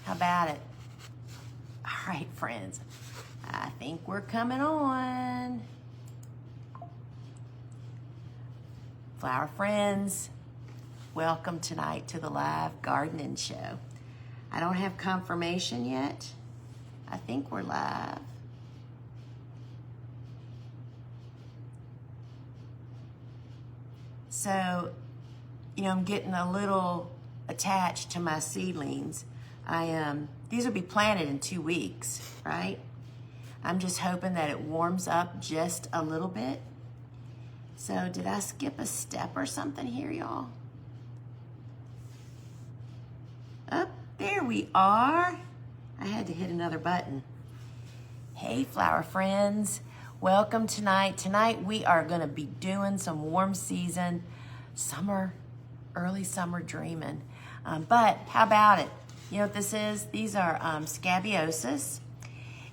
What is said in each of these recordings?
How about it? All right, friends. I think we're coming on. Flower friends, welcome tonight to the live gardening show. I don't have confirmation yet. I think we're live. So, I'm getting a little attached to my seedlings. These will be planted in 2 weeks, right? I'm just hoping that it warms up just a little bit. So did I skip a step or something here, y'all? Oh, there we are. I had to hit another button. Hey, flower friends. Welcome tonight. Tonight we are going to be doing some warm season, early summer dreaming. But how about it? You know what this is? These are scabieusis.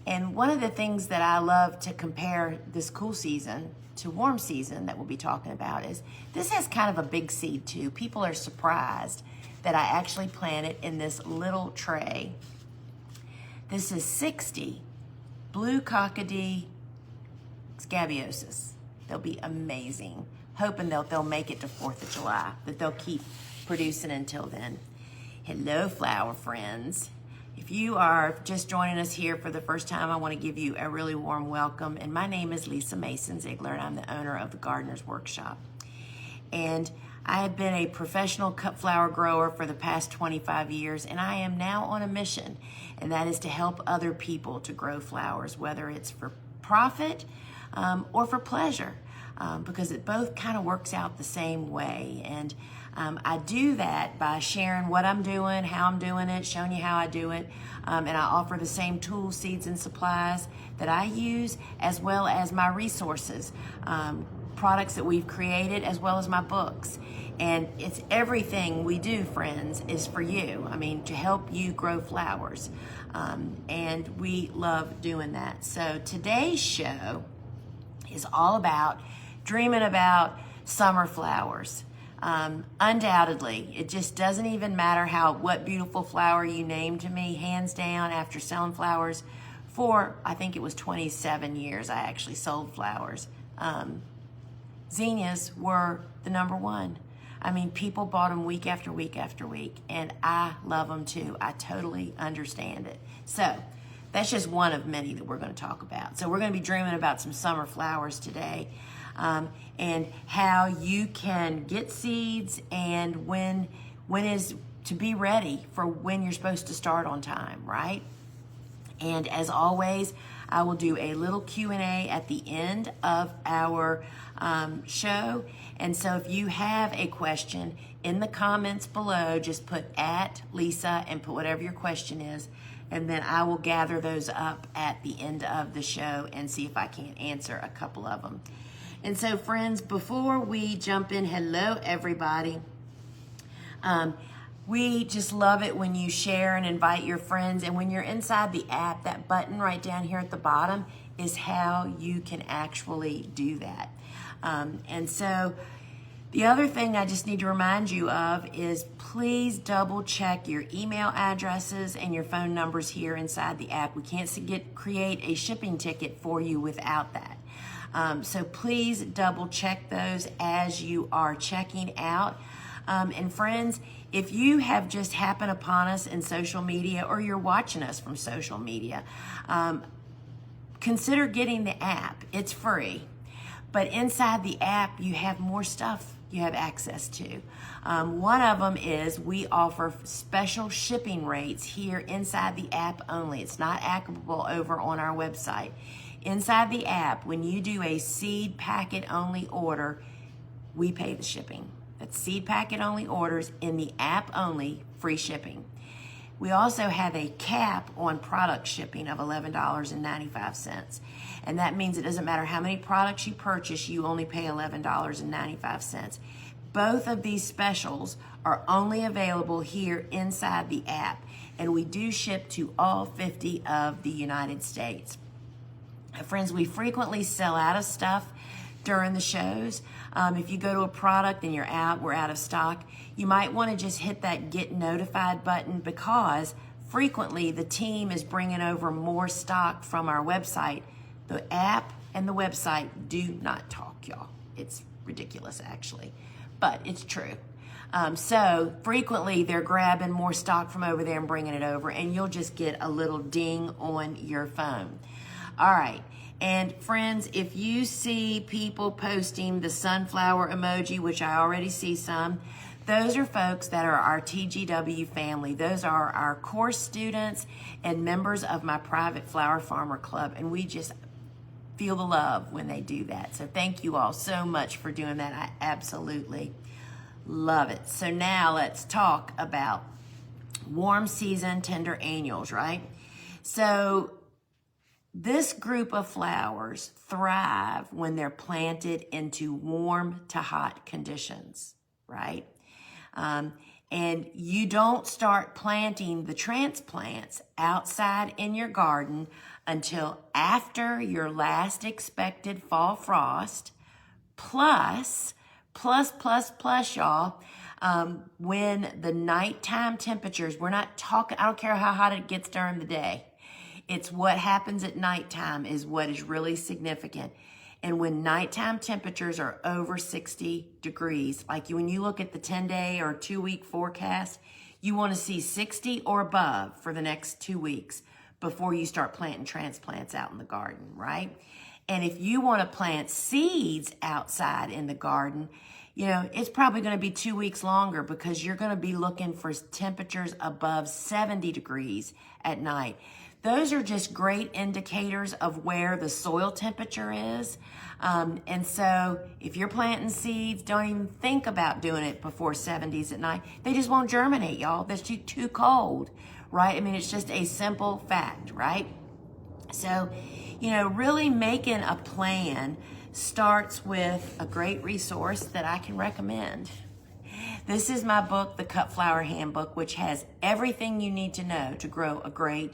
And one of the things that I love to compare this cool season to warm season that we'll be talking about is this has kind of a big seed too. People are surprised that I actually planted in this little tray. This is 60 blue cockadee scabieusis. They'll be amazing. Hoping they'll make it to 4th of July, that they'll keep producing until then. Hello, flower friends. If you are just joining us here for the first time, I want to give you a really warm welcome. And my name is Lisa Mason Ziegler, and I'm the owner of the Gardener's Workshop. And I have been a professional cut flower grower for the past 25 years, and I am now on a mission, and that is to help other people to grow flowers, whether it's for profit or for pleasure, because it both kind of works out the same way. And I do that by sharing what I'm doing, how I'm doing it, showing you how I do it, and I offer the same tools, seeds, and supplies that I use, as well as my resources, products that we've created, as well as my books. And it's everything we do, friends, is for you. I mean, to help you grow flowers. And we love doing that. So today's show is all about dreaming about summer flowers. Undoubtedly, it just doesn't even matter what beautiful flower you name to me, hands down, after selling flowers for, I think it was 27 years, I actually sold flowers. Zinnias were the number one. I mean, people bought them week after week after week, and I love them too. I totally understand it. So that's just one of many that we're going to talk about. So we're going to be dreaming about some summer flowers today. And how you can get seeds and when is to be ready for when you're supposed to start on time, right? And as always, I will do a little Q&A at the end of our show. And so if you have a question in the comments below, just put @Lisa and put whatever your question is. And then I will gather those up at the end of the show and see if I can't answer a couple of them. And so, friends, before we jump in, hello, everybody. We just love it when you share and invite your friends. And when you're inside the app, that button right down here at the bottom is how you can actually do that. And so the other thing I just need to remind you of is please double check your email addresses and your phone numbers here inside the app. We can't create a shipping ticket for you without that. So please double check those as you are checking out. And friends, if you have just happened upon us in social media or you're watching us from social media, consider getting the app. It's free. But inside the app, you have more stuff you have access to. One of them is we offer special shipping rates here inside the app only. It's not applicable over on our website. Inside the app, when you do a seed packet only order, we pay the shipping. That's seed packet only orders in the app only, free shipping. We also have a cap on product shipping of $11.95. And that means it doesn't matter how many products you purchase, you only pay $11.95. Both of these specials are only available here inside the app. And we do ship to all 50 of the United States. Friends, we frequently sell out of stuff during the shows. If you go to a product and we're out of stock, you might want to just hit that get notified button, because frequently the team is bringing over more stock from our website. The app and the website do not talk, y'all. It's ridiculous, actually, but it's true. So frequently they're grabbing more stock from over there and bringing it over, and you'll just get a little ding on your phone. All right. And friends, if you see people posting the sunflower emoji, which I already see some, those are folks that are our TGW family. Those are our course students and members of my private flower farmer club. And we just feel the love when they do that. So thank you all so much for doing that. I absolutely love it. So now let's talk about warm season tender annuals, right? So this group of flowers thrive when they're planted into warm to hot conditions, right? And you don't start planting the transplants outside in your garden until after your last expected fall frost, plus, y'all, when the nighttime temperatures, we're not talking, I don't care how hot it gets during the day. It's what happens at nighttime is what is really significant. And when nighttime temperatures are over 60 degrees, like when you look at the 10-day or 2-week forecast, you want to see 60 or above for the next 2 weeks before you start planting transplants out in the garden, right? And if you want to plant seeds outside in the garden, you know, it's probably going to be 2 weeks longer because you're going to be looking for temperatures above 70 degrees at night. Those are just great indicators of where the soil temperature is. And so if you're planting seeds, don't even think about doing it before 70s at night. They just won't germinate, y'all. That's too cold, right? I mean, it's just a simple fact, right? So, you know, really making a plan starts with a great resource that I can recommend. This is my book, The Cut Flower Handbook, which has everything you need to know to grow a great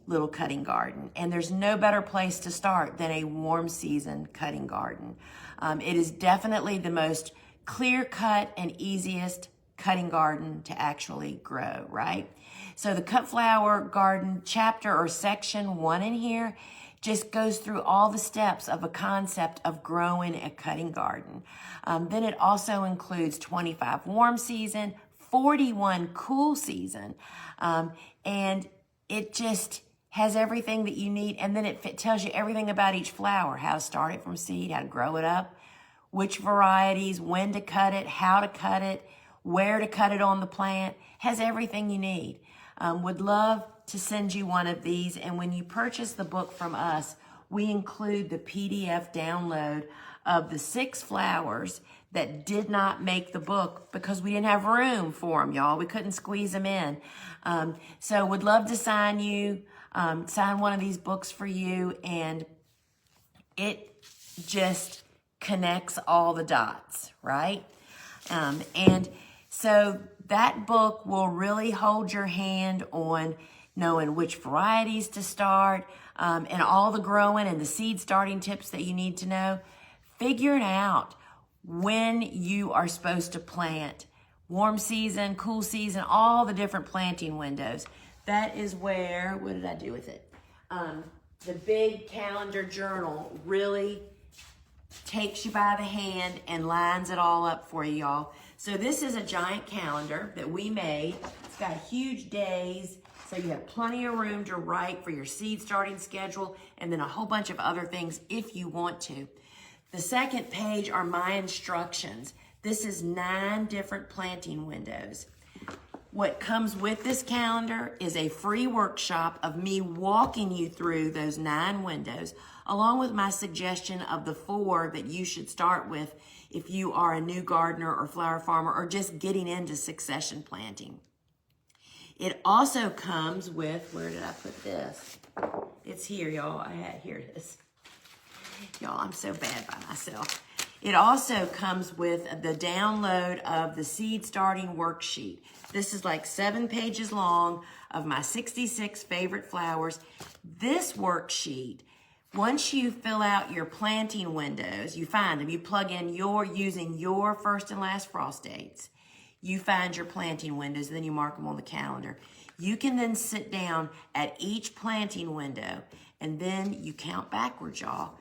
little cutting garden. And there's no better place to start than a warm season cutting garden. It is definitely the most clear-cut and easiest cutting garden to actually grow, right? So the Cut Flower Garden chapter or section 1 in here just goes through all the steps of a concept of growing a cutting garden. Then it also includes 25 warm season, 41 cool season, and it just has everything that you need. And then it tells you everything about each flower, how to start it from seed, how to grow it up, which varieties, when to cut it, how to cut it, where to cut it on the plant, has everything you need. Would love to send you one of these. And when you purchase the book from us, we include the PDF download of the 6 flowers that did not make the book because we didn't have room for them, y'all. We couldn't squeeze them in. So would love to sign one of these books for you, and it just connects all the dots, right? And so that book will really hold your hand on knowing which varieties to start, and all the growing and the seed starting tips that you need to know. Figuring out when you are supposed to plant, warm season, cool season, all the different planting windows. That is where, what did I do with it? The big calendar journal really takes you by the hand and lines it all up for you, y'all. So this is a giant calendar that we made. It's got huge days, so you have plenty of room to write for your seed starting schedule and then a whole bunch of other things if you want to. The second page are my instructions. This is 9 different planting windows. What comes with this calendar is a free workshop of me walking you through those 9 windows, along with my suggestion of the 4 that you should start with if you are a new gardener or flower farmer or just getting into succession planting. It also comes with, where did I put this? It's here, y'all. Here it is. Y'all, I'm so bad by myself. It also comes with the download of the seed starting worksheet. This is like 7 pages long of my 66 favorite flowers. This worksheet, once you fill out your planting windows, you find them, you plug in using your first and last frost dates. You find your planting windows, then you mark them on the calendar. You can then sit down at each planting window and then you count backwards, y'all.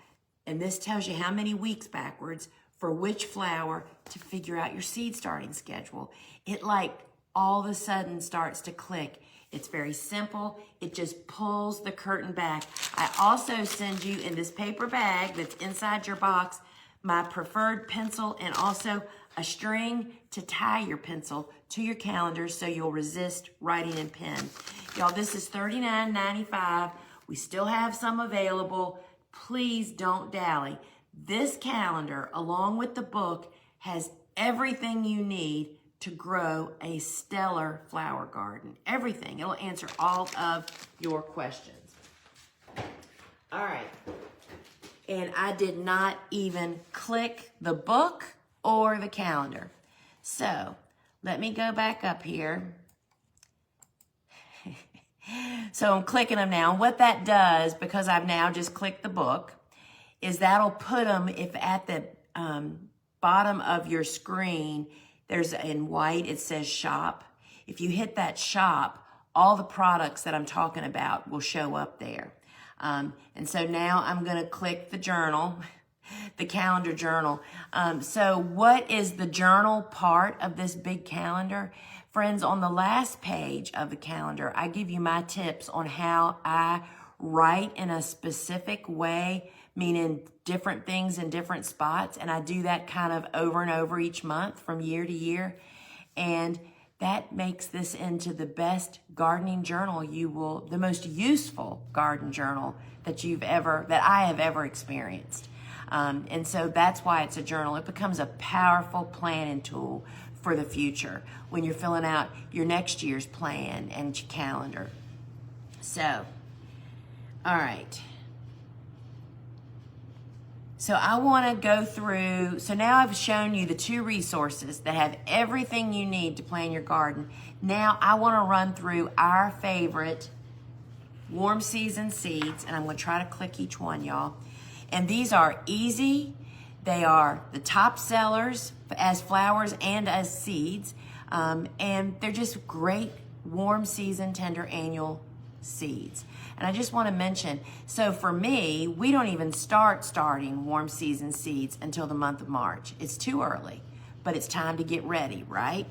And this tells you how many weeks backwards for which flower to figure out your seed starting schedule. It like all of a sudden starts to click. It's very simple. It just pulls the curtain back. I also send you in this paper bag that's inside your box my preferred pencil and also a string to tie your pencil to your calendar so you'll resist writing in pen. Y'all, this is $39.95. We still have some available. Please don't dally. This calendar, along with the book, has everything you need to grow a stellar flower garden. Everything. It'll answer all of your questions. All right. And I did not even click the book or the calendar. So let me go back up here. So I'm clicking them now. And what that does, because I've now just clicked the book, is that'll put them, if at the bottom of your screen, there's in white, it says shop. If you hit that shop, all the products that I'm talking about will show up there. And so now I'm going to click the journal, the calendar journal. So what is the journal part of this big calendar? Friends, on the last page of the calendar, I give you my tips on how I write in a specific way, meaning different things in different spots. And I do that kind of over and over each month from year to year. And that makes this into the best gardening journal the most useful garden journal that I have ever experienced. And so that's why it's a journal. It becomes a powerful planning tool for the future when you're filling out your next year's plan and your calendar. So, all right. So I want to go through, so now I've shown you the two resources that have everything you need to plan your garden. Now I want to run through our favorite warm season seeds, and I'm going to try to click each one, y'all. And these are easy. They are the top sellers as flowers and as seeds. And they're just great warm season, tender annual seeds. And I just want to mention, so for me, we don't even starting warm season seeds until the month of March. It's too early, but it's time to get ready, right?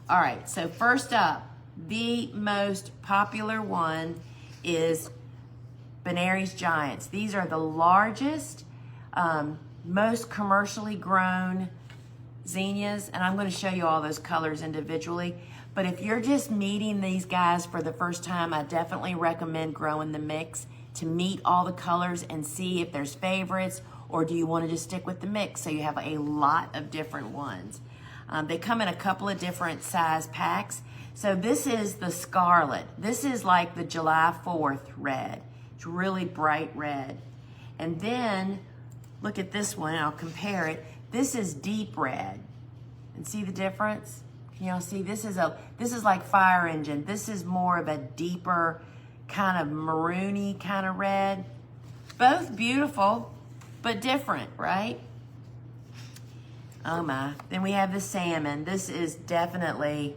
All right, so first up, the most popular one is Benary's Giants. These are the largest, most commercially grown zinnias, and I'm going to show you all those colors individually. But if you're just meeting these guys for the first time, I definitely recommend growing the mix to meet all the colors and see if there's favorites, or do you want to just stick with the mix so you have a lot of different ones. They come in a couple of different size packs. So this is the scarlet. This is like the July 4th red. It's really bright red. And then look at this one, and I'll compare it. This is deep red. And see the difference? Can y'all see? This is like fire engine. This is more of a deeper kind of maroony kind of red. Both beautiful, but different, right? Oh my. Then we have the salmon. This is definitely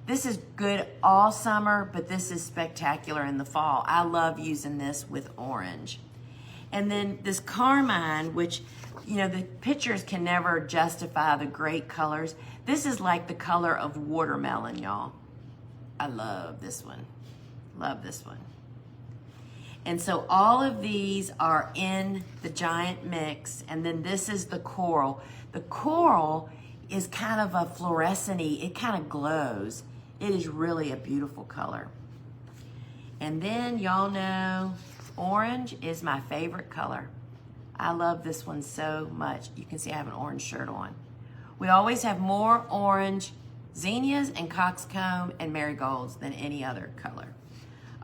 this is good all summer, but this is spectacular in the fall. I love using this with orange. And then this carmine, which, you know, the pictures can never justify the great colors. This is like the color of watermelon, y'all. I love this one. Love this one. And so all of these are in the giant mix. And then this is the coral. The coral is kind of a fluorescent-y. It kind of glows. It is really a beautiful color. And then y'all know orange is my favorite color. I love this one so much. You can see I have an orange shirt on. We always have more orange zinnias and coxcomb and marigolds than any other color.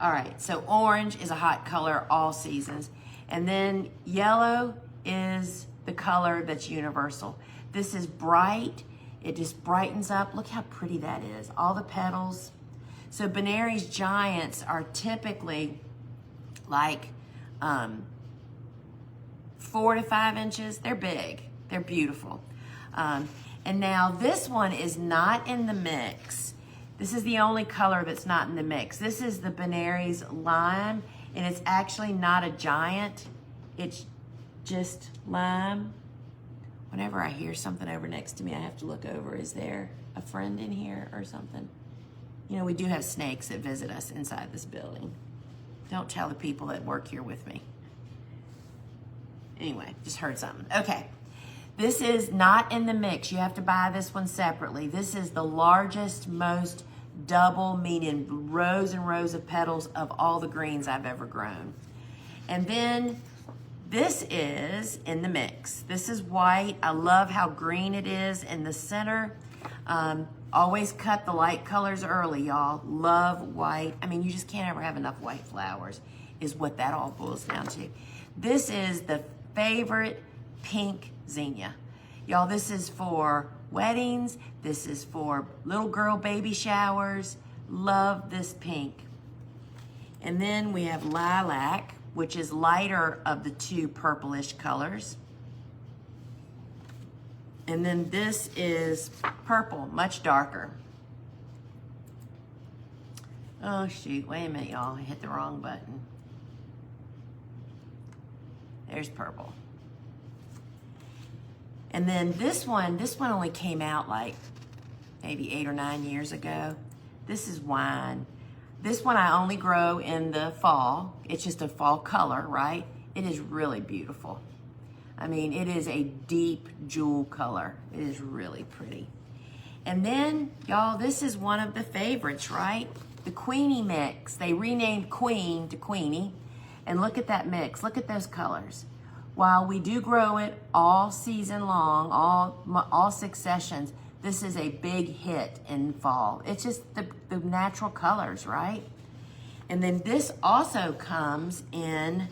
All right, so orange is a hot color all seasons. And then yellow is the color that's universal. This is bright. It just brightens up. Look how pretty that is. All the petals. So Benary's Giants are typically like 4 to 5 inches. They're big. They're beautiful. And now this one is not in the mix. This is the only color that's not in the mix. This is the Benary's Lime, and it's actually not a giant. It's just lime. Whenever I hear something over next to me, I have to look over. Is there a friend in here or something? You know, we do have snakes that visit us inside this building. Don't tell the people that work here with me. Anyway, just heard something. Okay, this is not in the mix. You have to buy this one separately. This is the largest, most double, meaning rows and rows of petals of all the greens I've ever grown. And then this is in the mix. This is white. I love how green it is in the center. Always cut the light colors early, y'all. Love white. I mean, you just can't ever have enough white flowers, is what that all boils down to. This is the favorite pink zinnia. Y'all, this is for weddings. This is for little girl baby showers. Love this pink. And then we have lilac, which is lighter of the two purplish colors. And then this is purple, much darker. Oh shoot, wait a minute y'all, I hit the wrong button. There's purple. And then this one only came out like maybe 8 or 9 years ago. This is wine. This one I only grow in the fall. It's just a fall color, right? It is really beautiful. I mean, it is a deep jewel color. It is really pretty. And then, y'all, this is one of the favorites, right? The Queenie mix. They renamed Queen to Queenie. And look at that mix. Look at those colors. While we do grow it all season long, all 6 sessions, this is a big hit in fall. It's just the natural colors, right? And then this also comes in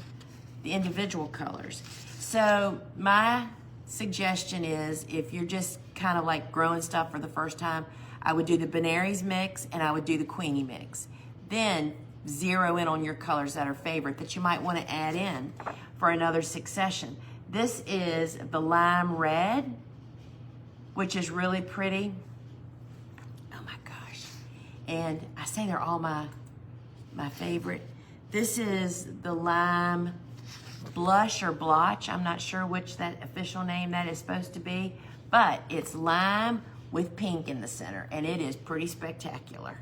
the individual colors. So my suggestion is, if you're just kind of like growing stuff for the first time, I would do the Benary's mix and I would do the Queenie mix. Then zero in on your colors that are favorite that you might want to add in for another succession. This is the Lime Red, which is really pretty. Oh my gosh. And I say they're all my favorite. This is the Lime Blush or Blotch. I'm not sure which that official name that is supposed to be, but it's lime with pink in the center, and it is pretty spectacular.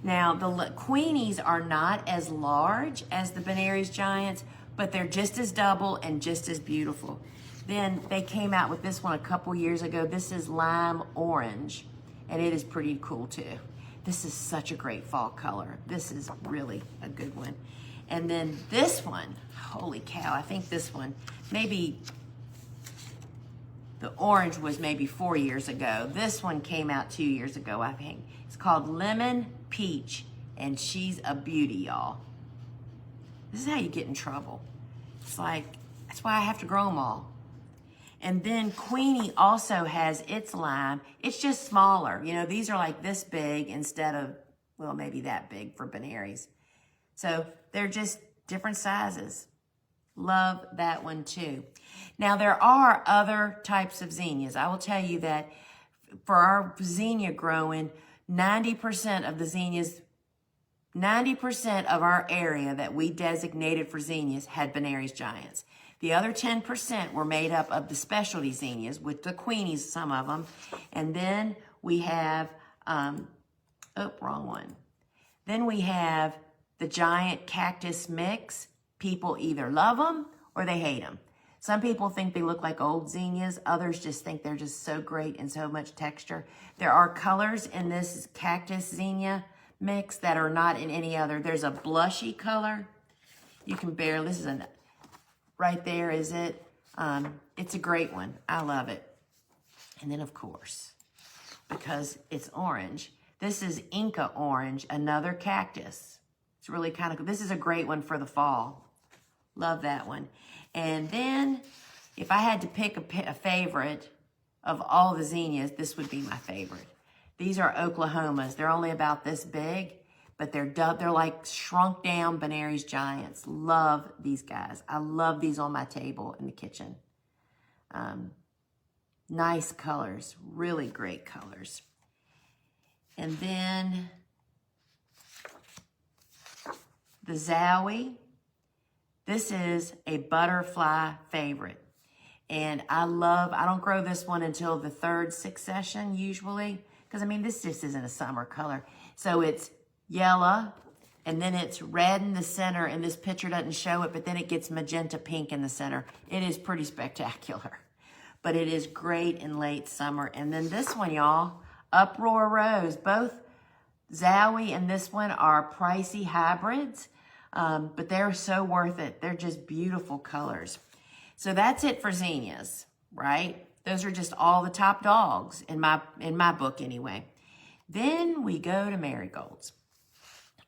Now, the Queenies are not as large as the Benary's Giants, but they're just as double and just as beautiful. Then they came out with this one a couple years ago. This is Lime Orange, and it is pretty cool too. This is such a great fall color. This is really a good one. And then this one, holy cow, I think this one, maybe the orange was maybe 4 years ago. This one came out 2 years ago, I think. It's called Lemon Peach, and she's a beauty, y'all. This is how you get in trouble. It's like, that's why I have to grow them all. And then Queenie also has its lime. It's just smaller. You know, these are like this big instead of, well, maybe that big for Benary's. So they're just different sizes. Love that one too. Now there are other types of zinnias. I will tell you that for our zinnia growing, 90% of the zinnias, 90% of our area that we designated for zinnias had Benary's Giants. The other 10% were made up of the specialty zinnias, with the Queenies, some of them. And then we have, wrong one. Then we have the giant cactus mix. People either love them or they hate them. Some people think they look like old zinnias. Others just think they're just so great and so much texture. There are colors in this cactus zinnia mix that are not in any other. There's a blushy color. You can barely, this is a, right there is it. It's a great one. I love it. And then of course, because it's orange, this is Inca Orange, another cactus. It's really kind of cool. This is a great one for the fall. Love that one. And then if I had to pick a favorite of all the zinnias, this would be my favorite. These are Oklahomas. They're only about this big, but they're like shrunk down Benary's Giants. Love these guys. I love these on my table in the kitchen. Nice colors, really great colors. And then the Zowie. This is a butterfly favorite. And I don't grow this one until the third succession usually. Because I mean, this just isn't a summer color. So it's yellow, and then it's red in the center, and this picture doesn't show it, but then it gets magenta pink in the center. It is pretty spectacular. But it is great in late summer. And then this one, y'all, Uproar Rose. Both Zowie and this one are pricey hybrids, but they're so worth it. They're just beautiful colors. So that's it for zinnias, right? Those are just all the top dogs in my book anyway. Then we go to marigolds.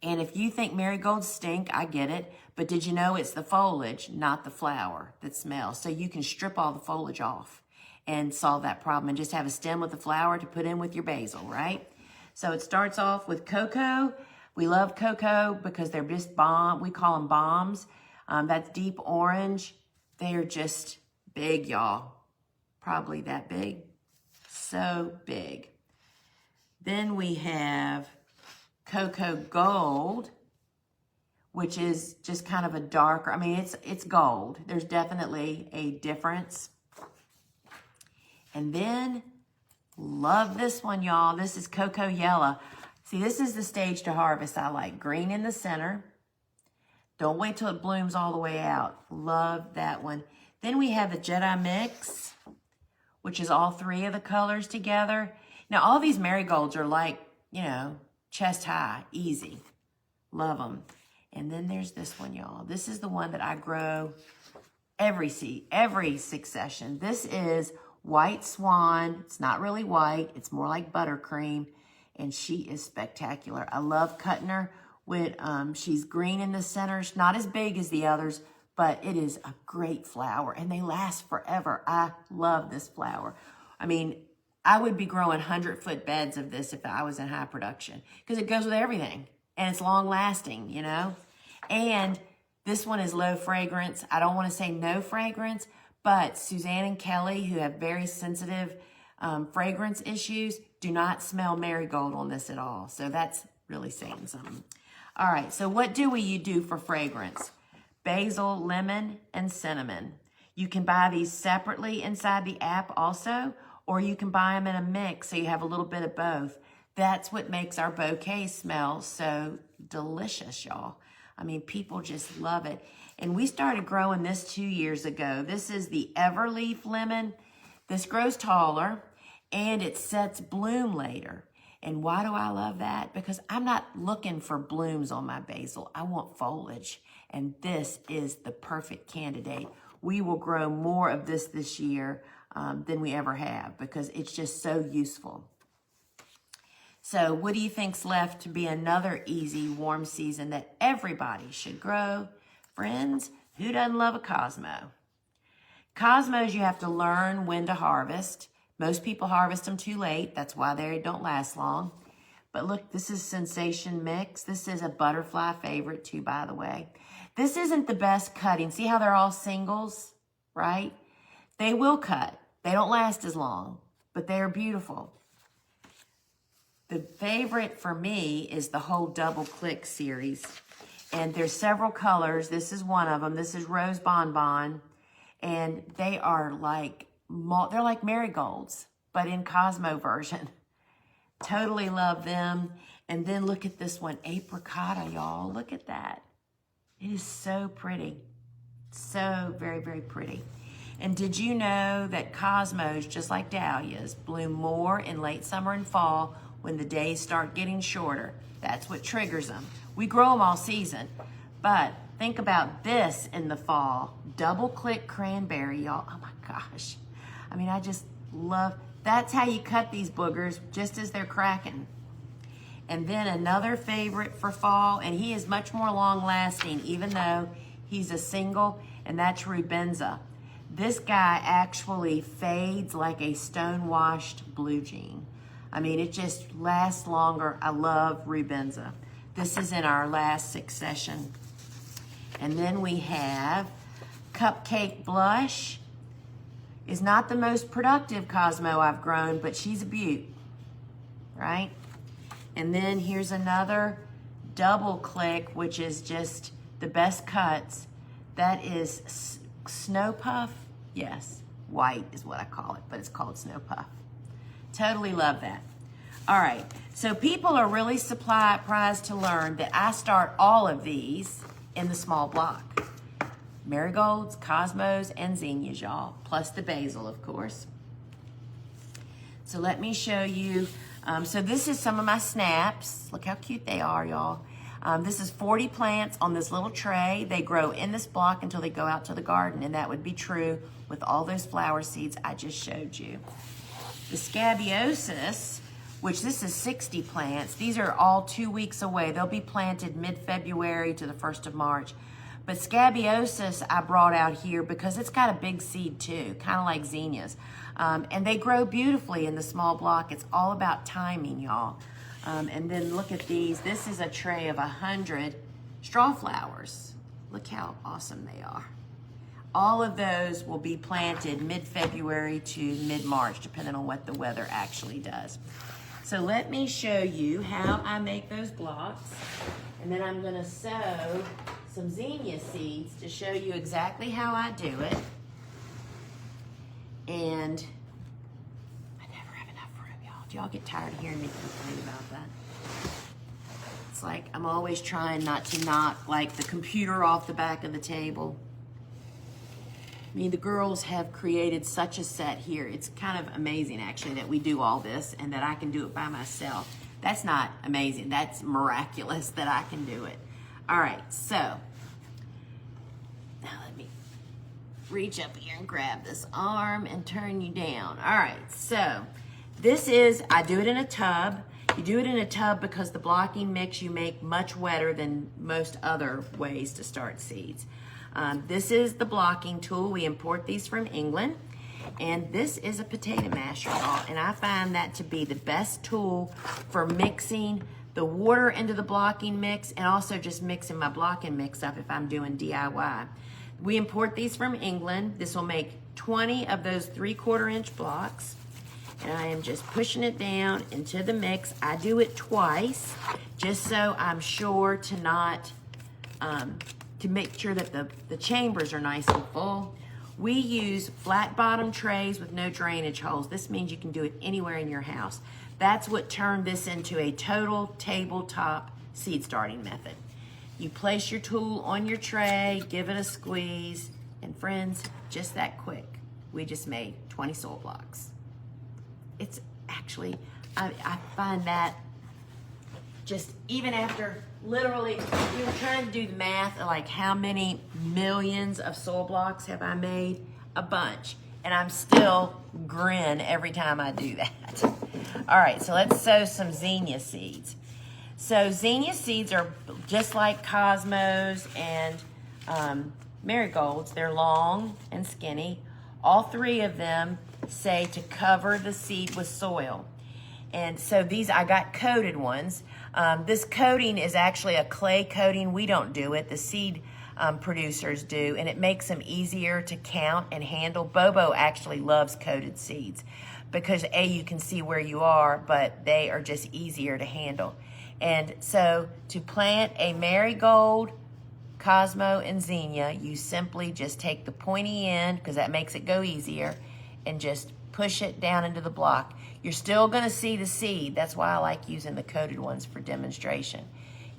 And if you think marigolds stink, I get it. But did you know it's the foliage, not the flower, that smells? So you can strip all the foliage off and solve that problem and just have a stem with the flower to put in with your basil, right? So it starts off with cocoa. We love cocoa because they're just bomb. We call them bombs. That's deep orange. They are just big, y'all. Probably that big. So big. Then we have Cocoa Gold, which is just kind of a darker, I mean, it's gold. There's definitely a difference. And then, love this one, y'all. This is Cocoa Yellow. See, this is the stage to harvest I like. Green in the center. Don't wait till it blooms all the way out. Love that one. Then we have the Jedi Mix, which is all three of the colors together. Now, all these marigolds are like, you know, chest high, easy. Love them. And then there's this one, y'all. This is the one that I grow every succession. This is White Swan. It's not really white. It's more like buttercream. And she is spectacular. I love cutting her with, she's green in the center. She's not as big as the others, but it is a great flower. And they last forever. I love this flower. I mean, I would be growing 100-foot beds of this if I was in high production. Because it goes with everything. And it's long lasting, you know. And this one is low fragrance. I don't want to say no fragrance, but Suzanne and Kelly, who have very sensitive fragrance issues, do not smell marigold on this at all. So that's really saying something. All right, so what do we do for fragrance? Basil, lemon, and cinnamon. You can buy these separately inside the app also, or you can buy them in a mix so you have a little bit of both. That's what makes our bouquet smell so delicious, y'all. I mean, people just love it. And we started growing this 2 years ago. This is the Everleaf Lemon. This grows taller, and it sets bloom later. And why do I love that? Because I'm not looking for blooms on my basil. I want foliage. And this is the perfect candidate. We will grow more of this year than we ever have because it's just so useful. So what do you think's left to be another easy warm season that everybody should grow? Friends, who doesn't love a Cosmo? Cosmos, you have to learn when to harvest. Most people harvest them too late. That's why they don't last long. But look, this is Sensation Mix. This is a butterfly favorite too, by the way. This isn't the best cutting. See how they're all singles, right? They will cut. They don't last as long, but they are beautiful. The favorite for me is the whole Double Click series. And there's several colors. This is one of them. This is Rose Bonbon. And they are like, they're like marigolds, but in Cosmo version. Totally love them. And then look at this one, Apricotta, y'all. Look at that. It is so pretty. So very, very pretty. And did you know that Cosmos, just like dahlias, bloom more in late summer and fall when the days start getting shorter? That's what triggers them. We grow them all season, but think about this in the fall. Double Click Cranberry, y'all. Oh my gosh. I mean, I just love, that's how you cut these boogers, just as they're cracking. And then another favorite for fall, and he is much more long lasting, even though he's a single, and that's Rubenza. This guy actually fades like a stone-washed blue jean. I mean, it just lasts longer. I love Rubenza. This is in our last succession. And then we have Cupcake Blush. Is not the most productive Cosmo I've grown, but she's a beaut, right? And then here's another double click, which is just the best cuts. That is Snow Puff. Yes, white is what I call it, but it's called Snow Puff. Totally love that. All right, so people are really surprised to learn that I start all of these in the small block. Marigolds, cosmos, and zinnias, y'all, plus the basil, of course. So let me show you. So this is some of my snaps. Look how cute they are, y'all. This is 40 plants on this little tray. They grow in this block until they go out to the garden, and that would be true with all those flower seeds I just showed you. The scabiosis, which this is 60 plants. These are all 2 weeks away. They'll be planted mid-February to the 1st of March. But scabiosis I brought out here because it's got a big seed too, kind of like zinnias. And they grow beautifully in the small block. It's all about timing, y'all. And then look at these. This is a tray of 100 straw flowers. Look how awesome they are. All of those will be planted mid-February to mid-March, depending on what the weather actually does. So let me show you how I make those blocks. And then I'm gonna sow some zinnia seeds to show you exactly how I do it. And I never have enough room, y'all. Do y'all get tired of hearing me complain about that? It's like I'm always trying not to knock like the computer off the back of the table. I mean, the girls have created such a set here. It's kind of amazing, actually, that we do all this and that I can do it by myself. That's not amazing. That's miraculous that I can do it. All right, so now let me reach up here and grab this arm and turn you down. All right, so this is, I do it in a tub. You do it in a tub because the blocking mix you make much wetter than most other ways to start seeds. This is the blocking tool. We import these from England. And this is a potato masher, y'all. And I find that to be the best tool for mixing the water into the blocking mix and also just mixing my blocking mix up if I'm doing DIY. We import these from England. This will make 20 of those 3/4 inch blocks. And I am just pushing it down into the mix. I do it twice just so I'm sure to not, to make sure that the chambers are nice and full. We use flat bottom trays with no drainage holes. This means you can do it anywhere in your house. That's what turned this into a total tabletop seed starting method. You place your tool on your tray, give it a squeeze, and friends, just that quick, we just made 20 soil blocks. It's actually, I find that just even after literally, we were trying to do the math of like how many millions of soil blocks have I made? A bunch. And I'm still grin every time I do that. All right, so let's sow some zinnia seeds. So zinnia seeds are just like cosmos and marigolds. They're long and skinny. All three of them say to cover the seed with soil. And so these, I got coated ones. This coating is actually a clay coating. We don't do it. The seed producers do, and it makes them easier to count and handle. Bobo actually loves coated seeds because A, you can see where you are, but they are just easier to handle. And so to plant a marigold, cosmo, and zinnia, you simply just take the pointy end, because that makes it go easier, and just push it down into the block. You're still gonna see the seed. That's why I like using the coated ones for demonstration.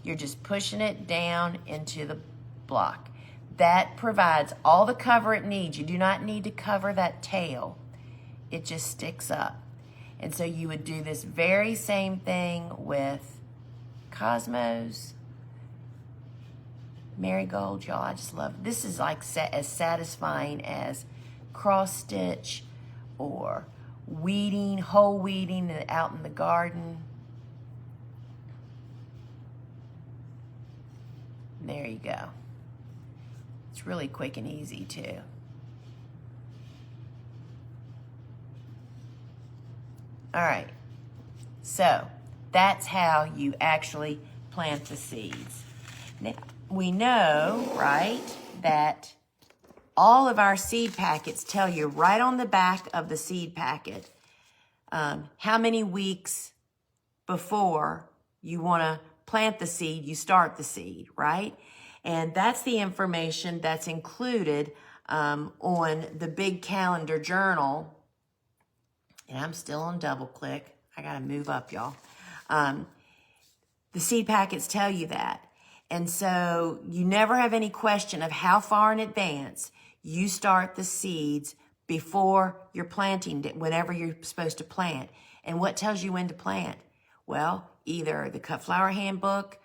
You're just pushing it down into the block. That provides all the cover it needs. You do not need to cover that tail. It just sticks up. And so you would do this very same thing with cosmos, marigold, y'all. I just love it. This is like as satisfying as cross stitch or weeding, whole weeding out in the garden. There you go. It's really quick and easy too. All right, so that's how you actually plant the seeds. Now, we know, right, that all of our seed packets tell you right on the back of the seed packet how many weeks before you want to plant the seed, you start the seed, right? And that's the information that's included on the big calendar journal. And I'm still on double click. I got to move up, y'all. The seed packets tell you that. And so you never have any question of how far in advance you start the seeds before you're planting, whenever you're supposed to plant. And what tells you when to plant? Well, either the Cut Flower Handbook,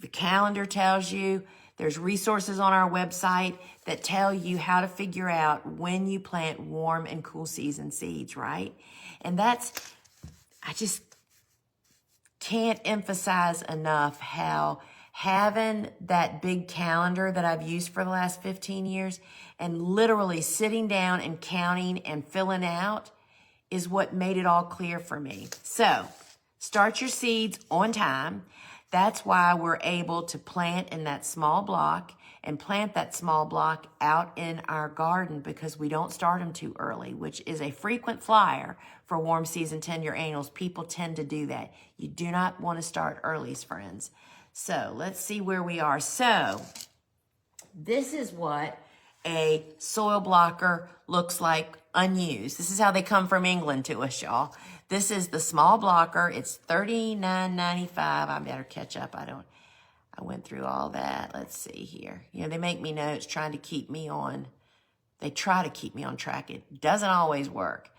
the calendar tells you. There's resources on our website that tell you how to figure out when you plant warm and cool season seeds, right? And I just can't emphasize enough how having that big calendar that I've used for the last 15 years and literally sitting down and counting and filling out is what made it all clear for me. So start your seeds on time. That's why we're able to plant in that small block and plant that small block out in our garden, because we don't start them too early, which is a frequent flyer for warm season 10-year annuals. People tend to do that. You do not want to start early, friends. So let's see where we are. So this is what a soil blocker looks like unused. This is how they come from England to us, y'all. This is the small blocker. It's $39.95. I better catch up. I went through all that. Let's see here. You know, they make me notes trying to keep me on. They try to keep me on track. It doesn't always work.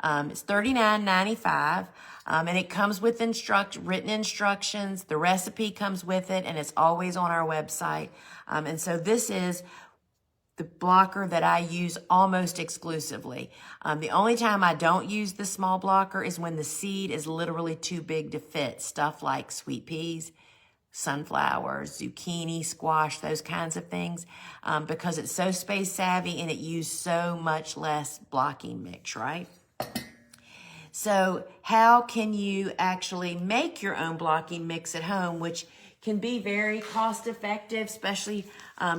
It's $39.95, and it comes with written instructions. The recipe comes with it, and it's always on our website. And so this is the blocker that I use almost exclusively. The only time I don't use the small blocker is when the seed is literally too big to fit. Stuff like sweet peas, sunflowers, zucchini, squash, those kinds of things, because it's so space savvy and it used so much less blocking mix, right? So how can you actually make your own blocking mix at home, which can be very cost effective, especially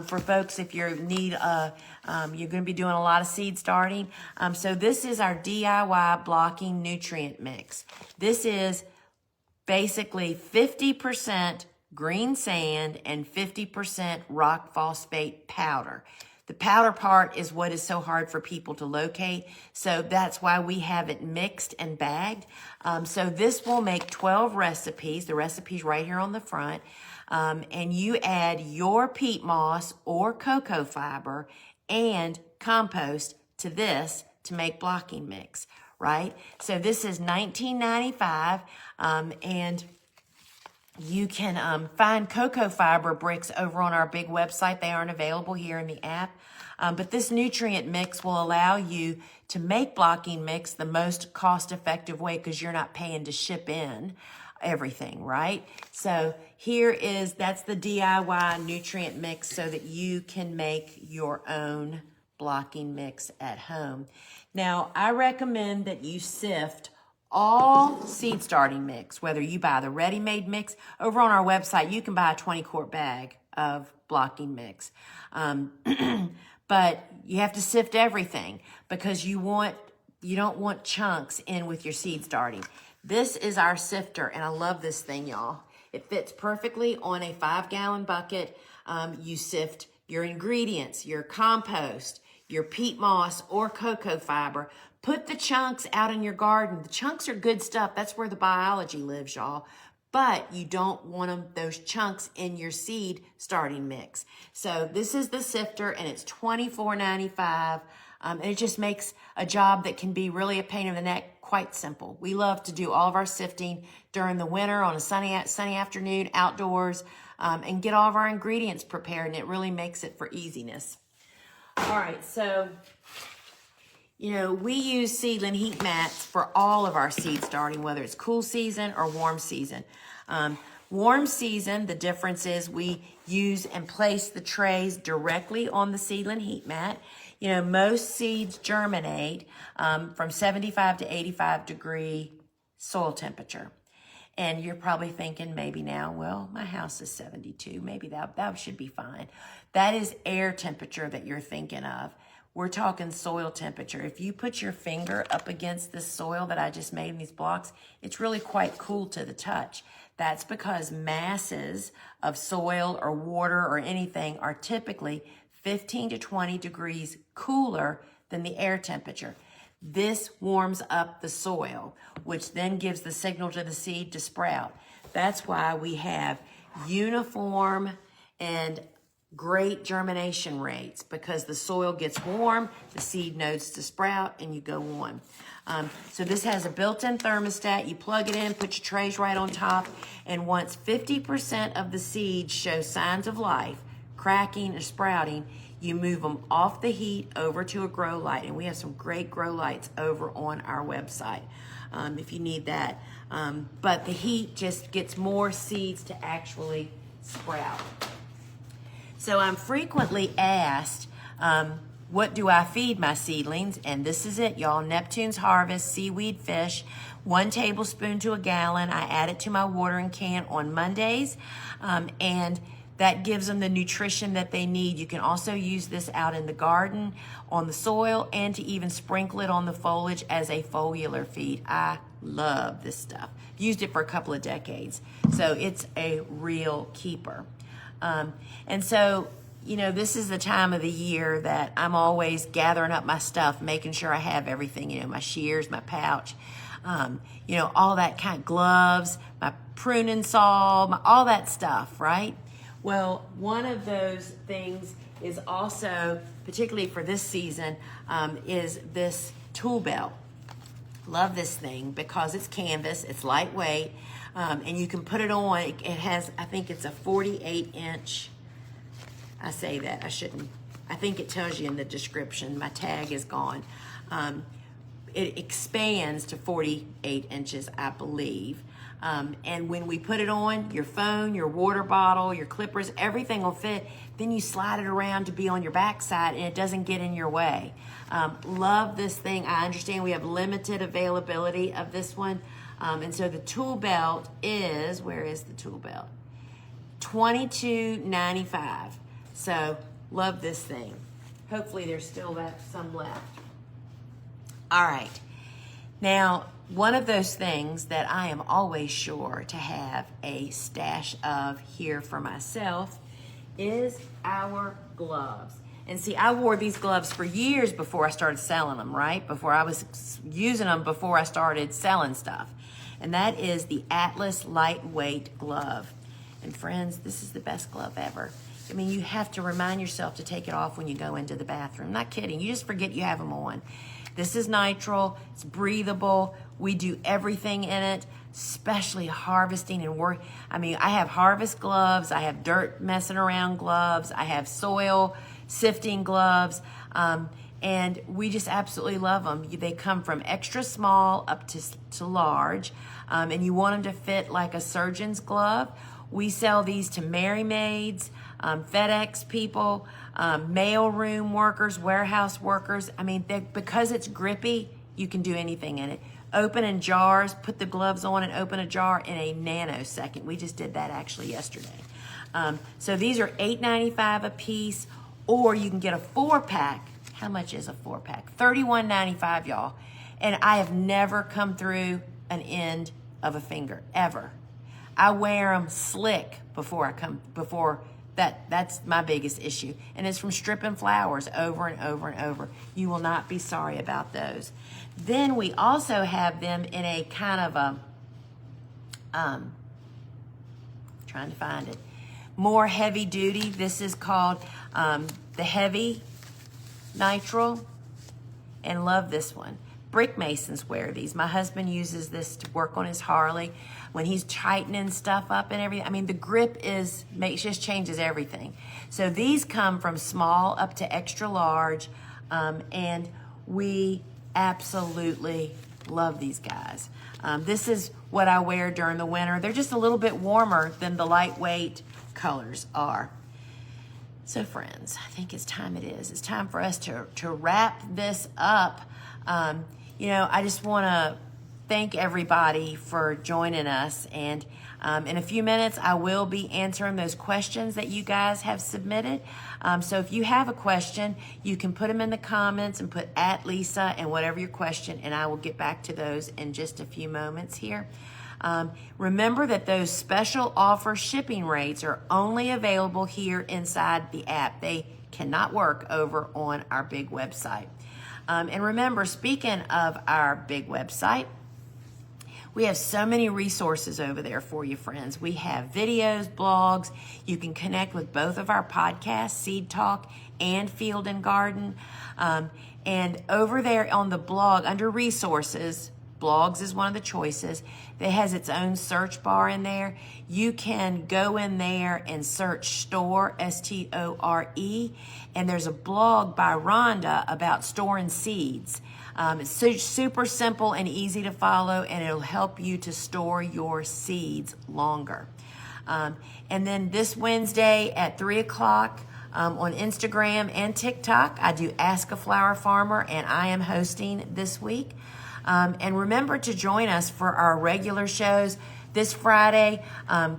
for folks if you're going to be doing a lot of seed starting. So this is our DIY blocking nutrient mix. This is basically 50% green sand and 50% rock phosphate powder. The powder part is what is so hard for people to locate, so that's why we have it mixed and bagged. So this will make 12 recipes. The recipe's right here on the front. And you add your peat moss or cocoa fiber and compost to this to make blocking mix, right? So this is $19.95, and you can find cocoa fiber bricks over on our big website. They aren't available here in the app. But this nutrient mix will allow you to make blocking mix the most cost-effective way, because you're not paying to ship in everything, right? So that's the DIY nutrient mix so that you can make your own blocking mix at home. Now, I recommend that you sift all seed starting mix, whether you buy the ready-made mix. Over on our website, you can buy a 20-quart bag of blocking mix. But you have to sift everything, because you don't want chunks in with your seed starting. This is our sifter, and I love this thing, y'all. It fits perfectly on a 5-gallon bucket. You sift your ingredients, your compost, your peat moss or cocoa fiber. Put the chunks out in your garden. The chunks are good stuff. That's where the biology lives, y'all. But you don't want those chunks in your seed starting mix. So this is the sifter, and it's $24.95. And it just makes a job that can be really a pain in the neck quite simple. We love to do all of our sifting during the winter on a sunny afternoon outdoors, and get all of our ingredients prepared, and it really makes it for easiness. All right, so we use Seedling heat mats for all of our seed starting, whether it's cool season or warm season. Warm season, the difference is we use and place the trays directly on the Seedling heat mat. Most seeds germinate from 75 to 85 degree soil temperature. And you're probably thinking maybe now, well, my house is 72. Maybe that should be fine. That is air temperature that you're thinking of. We're talking soil temperature. If you put your finger up against this soil that I just made in these blocks, it's really quite cool to the touch. That's because masses of soil or water or anything are typically 15 to 20 degrees cooler than the air temperature. This warms up the soil, which then gives the signal to the seed to sprout. That's why we have uniform and great germination rates, because the soil gets warm, the seed knows to sprout, and you go on. So this has a built-in thermostat. You plug it in, put your trays right on top, and once 50% of the seeds show signs of life, cracking or sprouting, you move them off the heat over to a grow light. And we have some great grow lights over on our website if you need that. But the heat just gets more seeds to actually sprout. So I'm frequently asked, what do I feed my seedlings? And this is it, y'all. Neptune's Harvest seaweed fish, 1 tablespoon to a gallon. I add it to my watering can on Mondays, and that gives them the nutrition that they need. You can also use this out in the garden, on the soil, and to even sprinkle it on the foliage as a foliar feed. I love this stuff. Used it for a couple of decades. So it's a real keeper. And so, you know, this is the time of the year that I'm always gathering up my stuff, making sure I have everything, you know, my shears, my pouch, you know, all that kind of gloves, my pruning saw, all that stuff, right? Well, one of those things is also, particularly for this season, is this tool belt. Love this thing because it's canvas, it's lightweight, and you can put it on. It has, I think it's a 48-inch. I say that, I shouldn't. I think it tells you in the description. My tag is gone. It expands to 48 inches, I believe. And when we put it on, your phone, your water bottle, your clippers, everything will fit. Then you slide it around to be on your backside and it doesn't get in your way. Love this thing. I understand we have limited availability of this one. And so the tool belt is, where is the tool belt? $22.95. So love this thing. Hopefully there's still some left. All right. Now, one of those things that I am always sure to have a stash of here for myself is our gloves. And see, I wore these gloves for years before I started selling them, right? Before I was using them before I started selling stuff. And that is the Atlas Lightweight Glove. And friends, this is the best glove ever. I mean, you have to remind yourself to take it off when you go into the bathroom. Not kidding. You just forget you have them on. This is nitrile. It's breathable. We do everything in it, especially harvesting and work. I mean, I have harvest gloves. I have dirt messing around gloves. I have soil sifting gloves. And we just absolutely love them. They come from extra small up to large. And you want them to fit like a surgeon's glove. We sell these to Mary Maids, FedEx people, mail room workers, warehouse workers. I mean, because it's grippy, you can do anything in it. Open in jars, put the gloves on and open a jar in a nanosecond. We just did that actually yesterday. So these are $8.95 a piece, or you can get a 4-pack. How much is a 4-pack? $31.95, y'all. And I have never come through an end of a finger, ever. I wear them slick that's my biggest issue. And it's from stripping flowers over and over and over. You will not be sorry about those. Then we also have them in a kind of a, trying to find it, more heavy duty. This is called the heavy nitrile, and love this one. Brick masons wear these. My husband uses this to work on his Harley when he's tightening stuff up and everything. I mean, the grip just changes everything. So these come from small up to extra large, and we absolutely love these guys. This is what I wear during the winter. They're just a little bit warmer than the lightweight colors are. So friends, I think it's time It's time for us to wrap this up. You know, I just want to thank everybody for joining us. And in a few minutes, I will be answering those questions that you guys have submitted. So if you have a question, you can put them in the comments and put @Lisa and whatever your question, and I will get back to those in just a few moments here. Remember that those special offer shipping rates are only available here inside the app. They cannot work over on our big website. And remember, speaking of our big website, we have so many resources over there for you, friends. We have videos, blogs. You can connect with both of our podcasts, Seed Talk and Field and Garden. And over there on the blog, under resources, blogs is one of the choices. That has its own search bar in there. You can go in there and search Store, S-T-O-R-E, and there's a blog by Rhonda about storing seeds. It's super simple and easy to follow, and it'll help you to store your seeds longer. And then this Wednesday at 3 o'clock on Instagram and TikTok, I do Ask a Flower Farmer, and I am hosting this week. And remember to join us for our regular shows this Friday.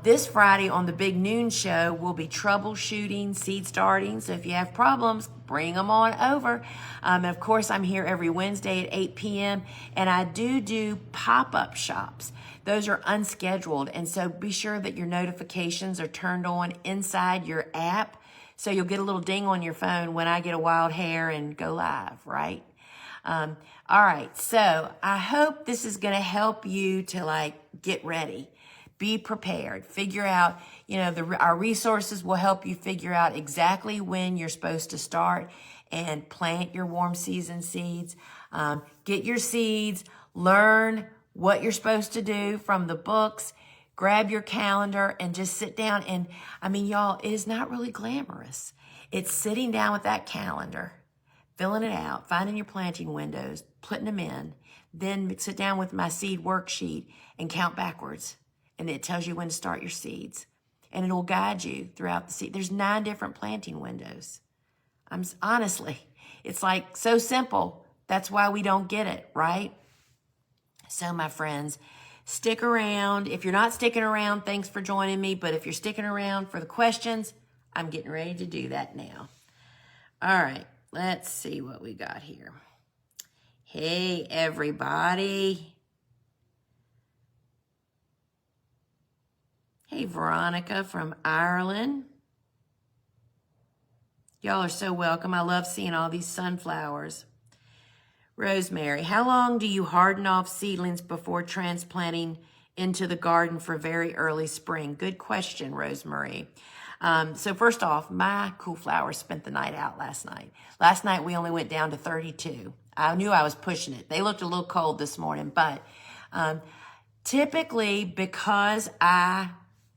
This Friday on the Big Noon Show, we'll be troubleshooting seed starting. So if you have problems, bring them on over. And of course, I'm here every Wednesday at 8 p.m. And I do pop-up shops. Those are unscheduled. And so be sure that your notifications are turned on inside your app. So you'll get a little ding on your phone when I get a wild hair and go live, right? All right, so I hope this is going to help you to get ready, be prepared, figure out, our resources will help you figure out exactly when you're supposed to start and plant your warm season seeds. Get your seeds, learn what you're supposed to do from the books, grab your calendar and just sit down. And y'all, it is not really glamorous. It's sitting down with that calendar, filling it out, finding your planting windows, putting them in, then sit down with my seed worksheet and count backwards. And it tells you when to start your seeds. And it'll guide you throughout the seed. There's 9 different planting windows. Honestly, it's so simple. That's why we don't get it, right? So my friends, stick around. If you're not sticking around, thanks for joining me. But if you're sticking around for the questions, I'm getting ready to do that now. All right. Let's see what we got here. Hey, everybody. Hey, Veronica from Ireland. Y'all are so welcome. I love seeing all these sunflowers. Rosemary, how long do you harden off seedlings before transplanting into the garden for very early spring? Good question, Rosemary. So first off, my cool flowers spent the night out last night. Last night we only went down to 32. I knew I was pushing it. They looked a little cold this morning, but typically because I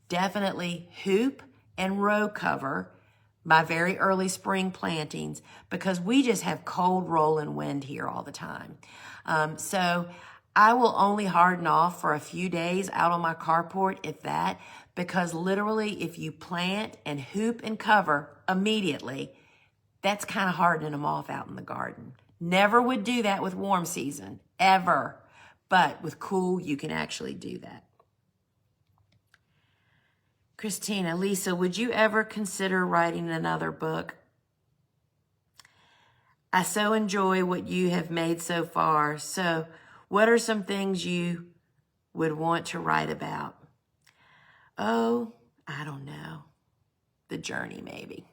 definitely hoop and row cover my very early spring plantings because we just have cold rolling wind here all the time. So I will only harden off for a few days out on my carport, if that, because literally if you plant and hoop and cover immediately, that's kind of hardening them off out in the garden. Never would do that with warm season, ever. But with cool, you can actually do that. Christina, Lisa, would you ever consider writing another book? I so enjoy what you have made so far. So what are some things you would want to write about? Oh, I don't know. The journey, maybe.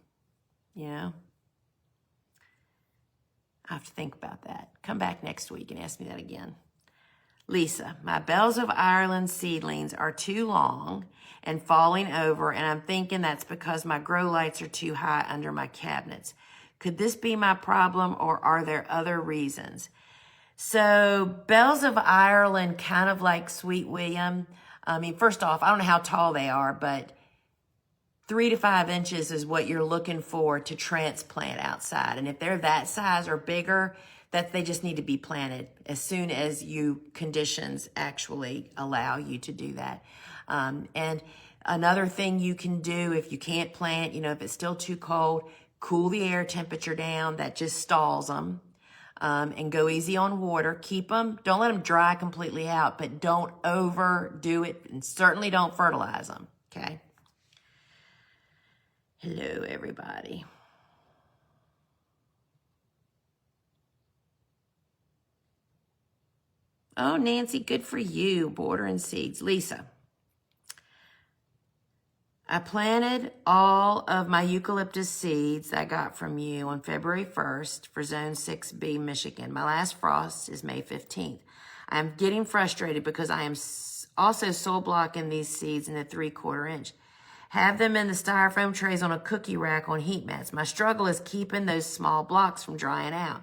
I have to think about that. Come back next week and ask me that again. Lisa, my Bells of Ireland seedlings are too long and falling over, and I'm thinking that's because my grow lights are too high under my cabinets. Could this be my problem, or are there other reasons? So Bells of Ireland, kind of like Sweet William. First off, I don't know how tall they are, but 3 to 5 inches is what you're looking for to transplant outside. And if they're that size or bigger, that they just need to be planted as soon as conditions actually allow you to do that. And another thing you can do if you can't plant, if it's still too cold, cool the air temperature down. That just stalls them. And go easy on water. Keep them, don't let them dry completely out, but don't overdo it, and certainly don't fertilize them, okay? Hello, everybody. Oh, Nancy, good for you, bordering seeds. Lisa, I planted all of my eucalyptus seeds I got from you on February 1st for Zone 6B, Michigan. My last frost is May 15th. I'm getting frustrated because I am also soil blocking these seeds in the 3/4 inch. Have them in the styrofoam trays on a cookie rack on heat mats. My struggle is keeping those small blocks from drying out.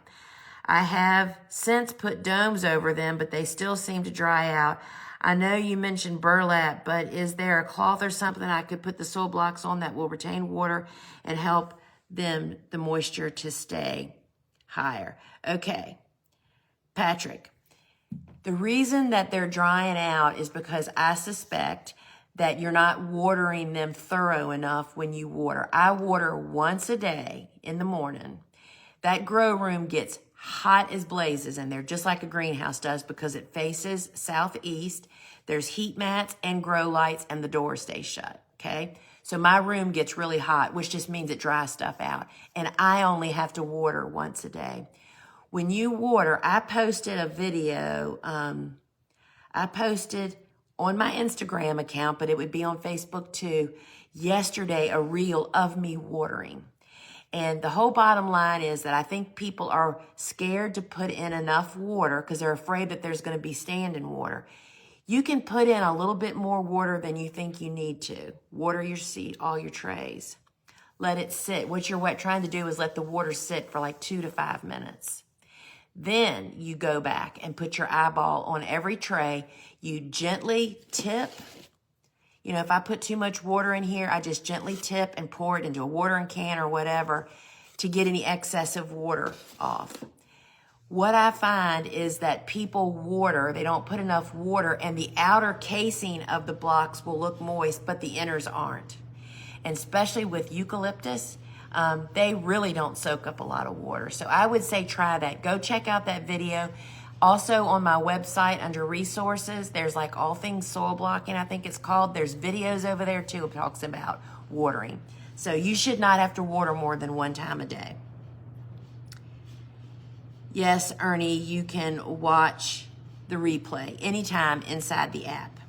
I have since put domes over them, but they still seem to dry out. I know you mentioned burlap, but is there a cloth or something I could put the soil blocks on that will retain water and help the moisture to stay higher? Okay, Patrick, the reason that they're drying out is because I suspect that you're not watering them thorough enough when you water. I water once a day in the morning. That grow room gets hot as blazes in there, just like a greenhouse does, because it faces southeast. There's heat mats and grow lights, and the door stays shut, okay? So my room gets really hot, which just means it dries stuff out. And I only have to water once a day. When you water, I posted a video. I posted on my Instagram account, but it would be on Facebook too, yesterday, a reel of me watering. And the whole bottom line is that I think people are scared to put in enough water because they're afraid that there's going to be standing water. You can put in a little bit more water than you think you need to. Water your seed, all your trays. Let it sit. What you're trying to do is let the water sit for like 2 to 5 minutes. Then you go back and put your eyeball on every tray. You gently tip. You know, if I put too much water in here, I just gently tip and pour it into a watering can or whatever to get any excessive water off. What I find is that people water, they don't put enough water, and the outer casing of the blocks will look moist, but the inners aren't. And especially with eucalyptus, they really don't soak up a lot of water. So I would say try that. Go check out that video. Also on my website under resources, there's like all things soil blocking, I think it's called. There's videos over there too. It talks about watering. So you should not have to water more than 1 time a day. Yes, Ernie, you can watch the replay anytime inside the app.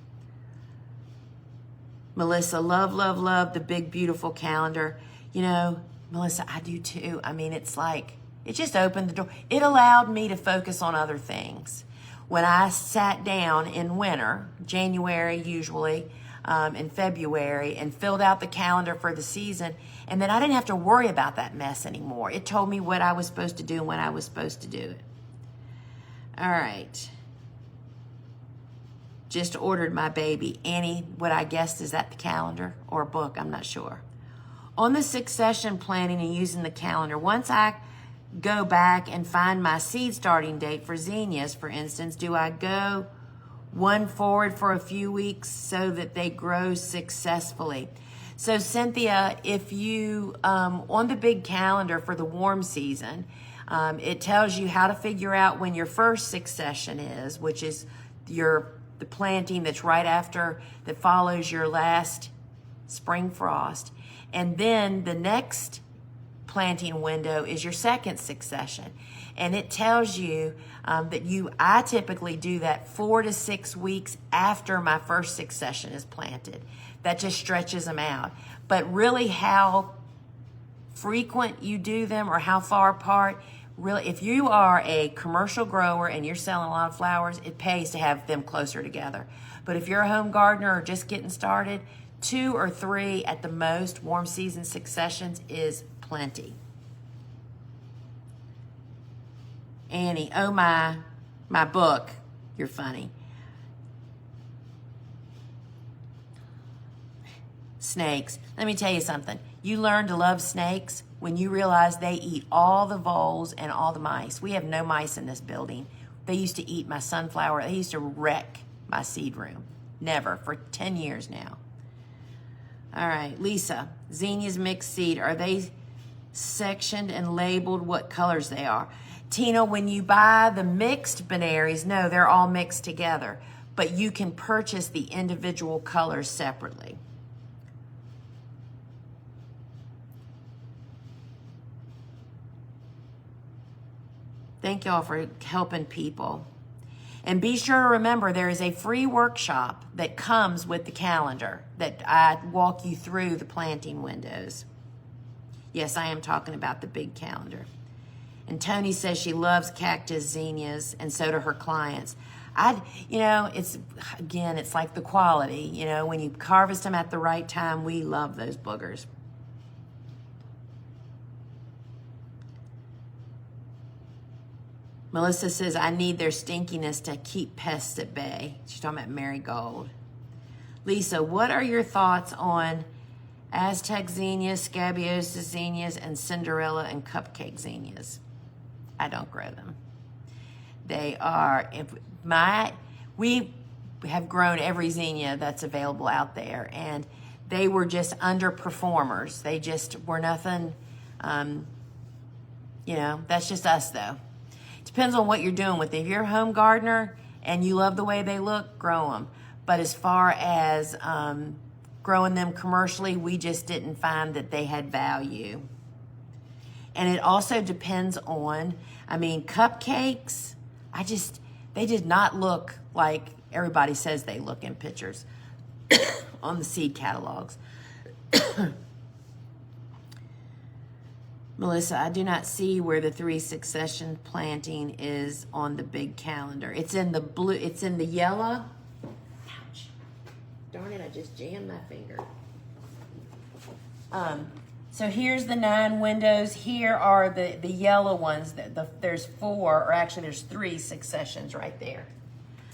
Melissa, love the big, beautiful calendar. You know, Melissa, I do too. I mean, it's like, it just opened the door. It allowed me to focus on other things. When I sat down in winter, January usually, in February, and filled out the calendar for the season, and then I didn't have to worry about that mess anymore. It told me what I was supposed to do and when I was supposed to do it. All right. Just ordered my baby. Annie, what I guessed, is that the calendar or a book? I'm not sure. On the succession planning and using the calendar, once I go back and find my seed starting date for zinnias, for instance, do I go one forward for a few weeks so that they grow successfully? So Cynthia, if you, on the big calendar for the warm season, it tells you how to figure out when your first succession is, which is the planting that's right after, that follows your last spring frost. And then the next planting window is your second succession. And it tells you that I typically do that 4 to 6 weeks after my first succession is planted. That just stretches them out. But really how frequent you do them or how far apart, really, if you are a commercial grower and you're selling a lot of flowers, it pays to have them closer together. But if you're a home gardener or just getting started, 2 or 3 at the most warm season successions is plenty. Annie, oh my book, you're funny. Snakes. Let me tell you something. You learn to love snakes when you realize they eat all the voles and all the mice. We have no mice in this building. They used to eat my sunflower. They used to wreck my seed room. Never, for 10 years now. All right, Lisa, zinnias mixed seed. Are they sectioned and labeled what colors they are? Tina, when you buy the mixed binaries, no, they're all mixed together. But you can purchase the individual colors separately. Thank y'all for helping people. And be sure to remember there is a free workshop that comes with the calendar that I walk you through the planting windows. Yes, I am talking about the big calendar. And Tony says she loves cactus zinnias, and so do her clients. It's like the quality. When you harvest them at the right time, we love those boogers. Melissa says, I need their stinkiness to keep pests at bay. She's talking about marigold. Lisa, what are your thoughts on Aztec zinnias, scabious zinnias, and Cinderella and cupcake zinnias? I don't grow them. They are, we have grown every zinnia that's available out there, and they were just underperformers. They just were nothing, that's just us though. Depends on what you're doing with it. If you're a home gardener and you love the way they look, grow them. But as far as growing them commercially, we just didn't find that they had value. And it also depends on, cupcakes, they did not look like everybody says they look in pictures on the seed catalogs. Melissa, I do not see where the 3 succession planting is on the big calendar. It's in the blue, it's in the yellow. Ouch. Darn it, I just jammed my finger. So here's the 9 windows. Here are the yellow ones. There's 4, or actually there's 3 successions right there.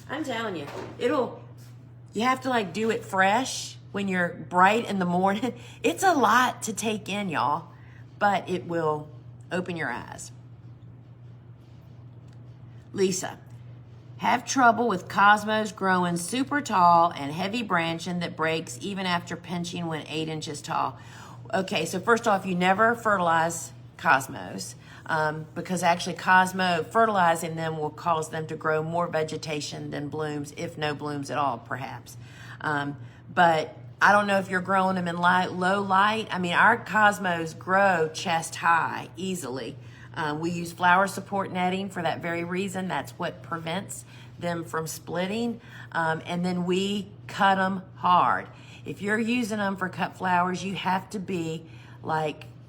I'm telling you, you have to do it fresh when you're bright in the morning. It's a lot to take in, y'all. But it will open your eyes. Lisa, have trouble with cosmos growing super tall and heavy branching that breaks even after pinching when 8 inches tall. Okay, so first off, you never fertilize cosmos because actually fertilizing them will cause them to grow more vegetation than blooms, if no blooms at all, perhaps. But I don't know if you're growing them in low light. Our cosmos grow chest high easily. We use flower support netting for that very reason. That's what prevents them from splitting. And then we cut them hard. If you're using them for cut flowers, you have to be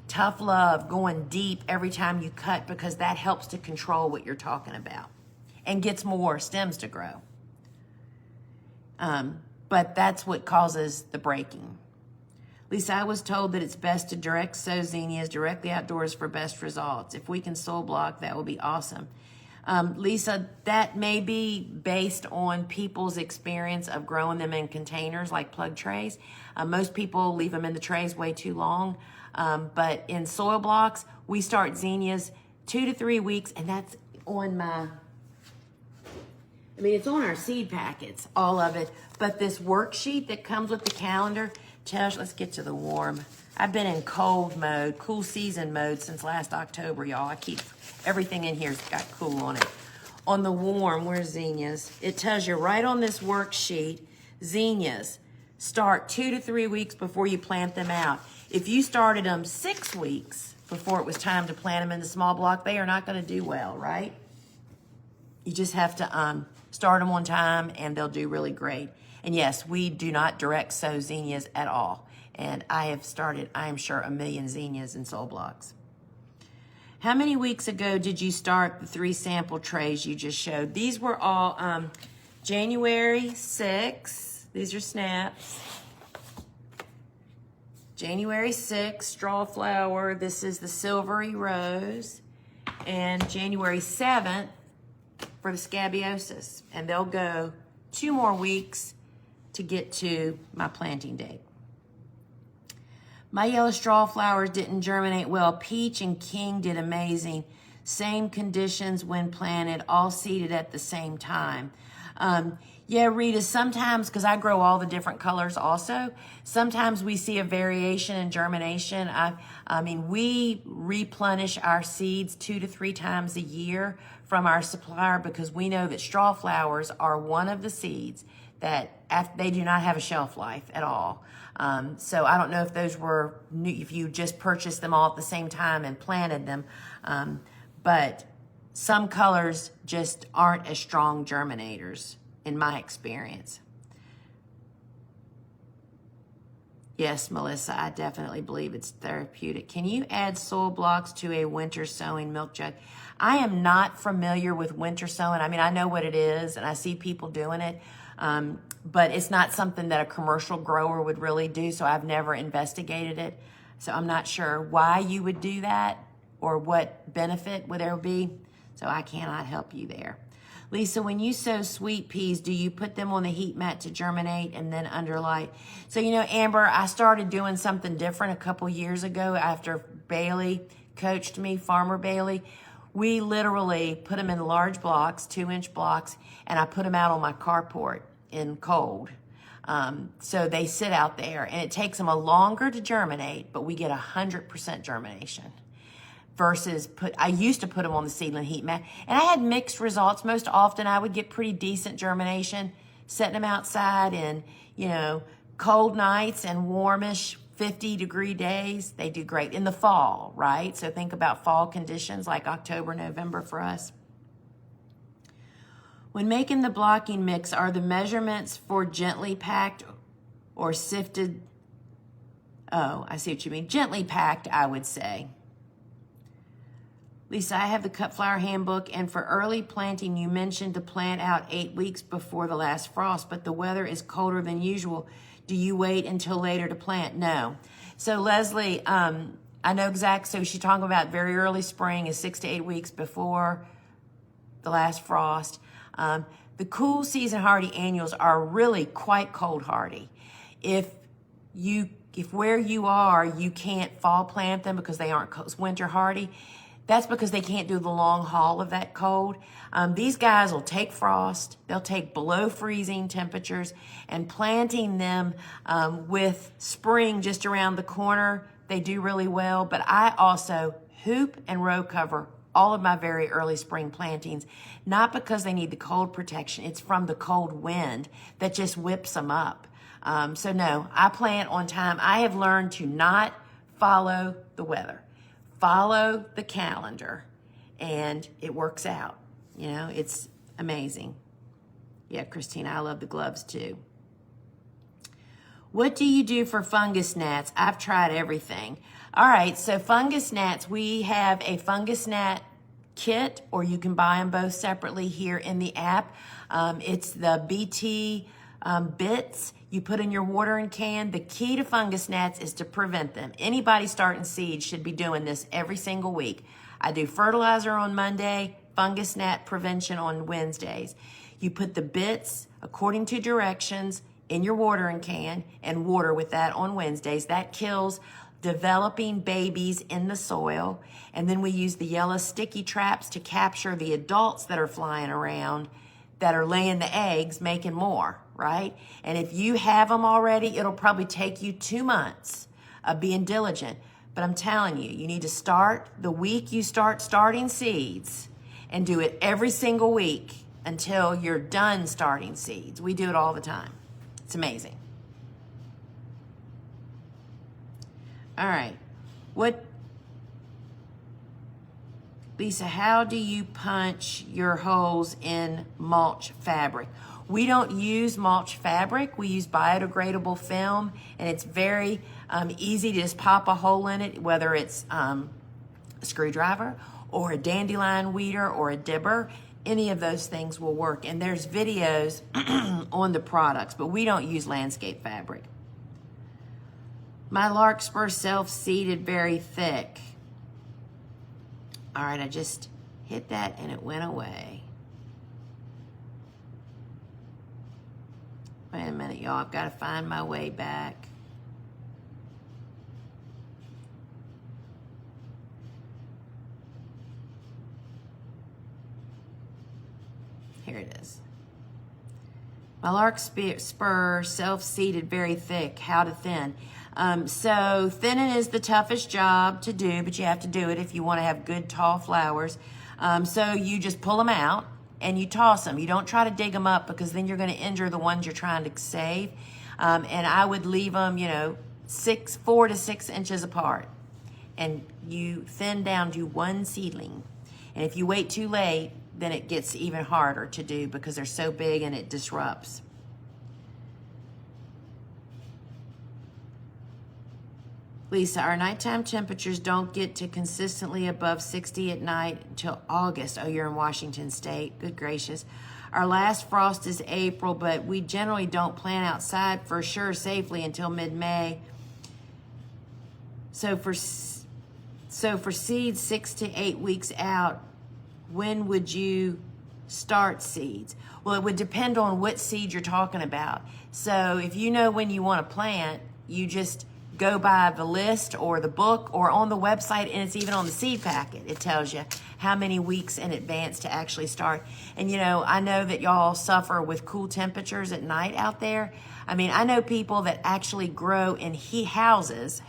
tough love, going deep every time you cut, because that helps to control what you're talking about and gets more stems to grow. But that's what causes the breaking. Lisa, I was told that it's best to direct sow zinnias directly outdoors for best results. If we can soil block, that would be awesome. Lisa, that may be based on people's experience of growing them in containers like plug trays. Most people leave them in the trays way too long. But in soil blocks, we start zinnias 2 to 3 weeks, and that's on it's on our seed packets, all of it. But this worksheet that comes with the calendar tells, let's get to the warm. I've been in cold mode, cool season mode since last October, y'all. I keep everything in here's got cool on it. On the warm, where's zinnias? It tells you right on this worksheet, zinnias start 2 to 3 weeks before you plant them out. If you started them 6 weeks before it was time to plant them in the small block, they are not going to do well, right? You just have to start them on time and they'll do really great. And yes, we do not direct sow zinnias at all. And I have started, I am sure, 1 million zinnias in soil blocks. How many weeks ago did you start the 3 sample trays you just showed? These were all January 6. These are snaps. January 6, straw flower. This is the silvery rose. And January 7th for the scabiosis. And they'll go 2 more weeks to get to my planting date. My yellow straw flowers didn't germinate well. Peach and King did amazing. Same conditions when planted, all seeded at the same time. Yeah, Rita, sometimes, because I grow all the different colors also, sometimes we see a variation in germination. We replenish our seeds 2 to 3 times a year from our supplier because we know that straw flowers are one of the seeds that they do not have a shelf life at all. So I don't know if those were new, if you just purchased them all at the same time and planted them. But some colors just aren't as strong germinators in my experience. Yes, Melissa, I definitely believe it's therapeutic. Can you add soil blocks to a winter sowing milk jug? I am not familiar with winter sowing. I mean, I know what it is and I see people doing it, but it's not something that a commercial grower would really do, so I've never investigated it. So I'm not sure why you would do that or what benefit would there be, so I cannot help you there. Lisa, when you sow sweet peas, do you put them on the heat mat to germinate and then under light? So, you know, Amber, I started doing something different a couple years ago after Bailey coached me, Farmer Bailey. We literally put them in large blocks, 2-inch blocks, and I put them out on my carport in cold. So they sit out there, and it takes them a longer to germinate, but we get 100% germination. Versus I used to put them on the Seedling heat mat, and I had mixed results. Most often I would get pretty decent germination, setting them outside in, you know, cold nights and warmish 50-degree days. They do great in the fall, right? So think about fall conditions like October, November for us. When making the blocking mix, are the measurements for gently packed or sifted? Oh, I see what you mean. Gently packed, I would say. Lisa, I have the cut flower handbook, and for early planting, you mentioned to plant out 8 weeks before the last frost, but the weather is colder than usual. Do you wait until later to plant? No. So Leslie, I know exactly, so she's talking about very early spring is 6 to 8 weeks before the last frost. The cool season hardy annuals are really quite cold hardy. If where you are, you can't fall plant them because they aren't winter hardy, that's because they can't do the long haul of that cold. These guys will take frost, they'll take below freezing temperatures, and planting them with spring just around the corner, they do really well. But I also hoop and row cover all of my very early spring plantings, not because they need the cold protection, it's from the cold wind that just whips them up. So no, I plant on time. I have learned to not follow the weather. Follow the calendar, and it works out. You know, it's amazing. Yeah, Christina, I love the gloves too. What do you do for fungus gnats? I've tried everything. All right, so fungus gnats, we have a fungus gnat kit, or you can buy them both separately here in the app. It's the BT bits you put in your watering can. The key to fungus gnats is to prevent them. Anybody starting seeds should be doing this every single week. I do fertilizer on Monday, fungus gnat prevention on Wednesdays. You put the bits according to directions in your watering can and water with that on Wednesdays. That kills developing babies in the soil. And then we use the yellow sticky traps to capture the adults that are flying around that are laying the eggs, making more, right? And if you have them already, it'll probably take you 2 months of being diligent. But I'm telling you, you need to start the week you start starting seeds and do it every single week until you're done starting seeds. We do it all the time. It's amazing. All right. Lisa, how do you punch your holes in mulch fabric? We don't use mulch fabric. We use biodegradable film, and it's very easy to just pop a hole in it, whether it's a screwdriver or a dandelion weeder or a dibber. Any of those things will work. And there's videos on the products, but we don't use landscape fabric. My larkspur self-seeded very thick. All right, I just hit that and it went away. Wait a minute, y'all. I've got to find my way back. Here it is. My larkspur self-seeded very thick. How to thin. So thinning is the toughest job to do, but you have to do it if you want to have good tall flowers. So you just pull them out and you toss them. You don't try to dig them up because then you're going to injure the ones you're trying to save. And I would leave them, 4 to 6 inches apart. And you thin down to 1 seedling. And if you wait too late, then it gets even harder to do because they're so big and it disrupts. Lisa, our nighttime temperatures don't get to consistently above 60 at night until August. Oh, you're in Washington State. Good gracious. Our last frost is April, but we generally don't plant outside for sure safely until mid-May. So for seeds 6 to 8 weeks out, when would you start seeds? Well, it would depend on what seed you're talking about. So if you know when you want to plant, you just go by the list or the book or on the website, and it's even on the seed packet. It tells you how many weeks in advance to actually start. And you know, I know that y'all suffer with cool temperatures at night out there. I mean, I know people that actually grow in hoop houses,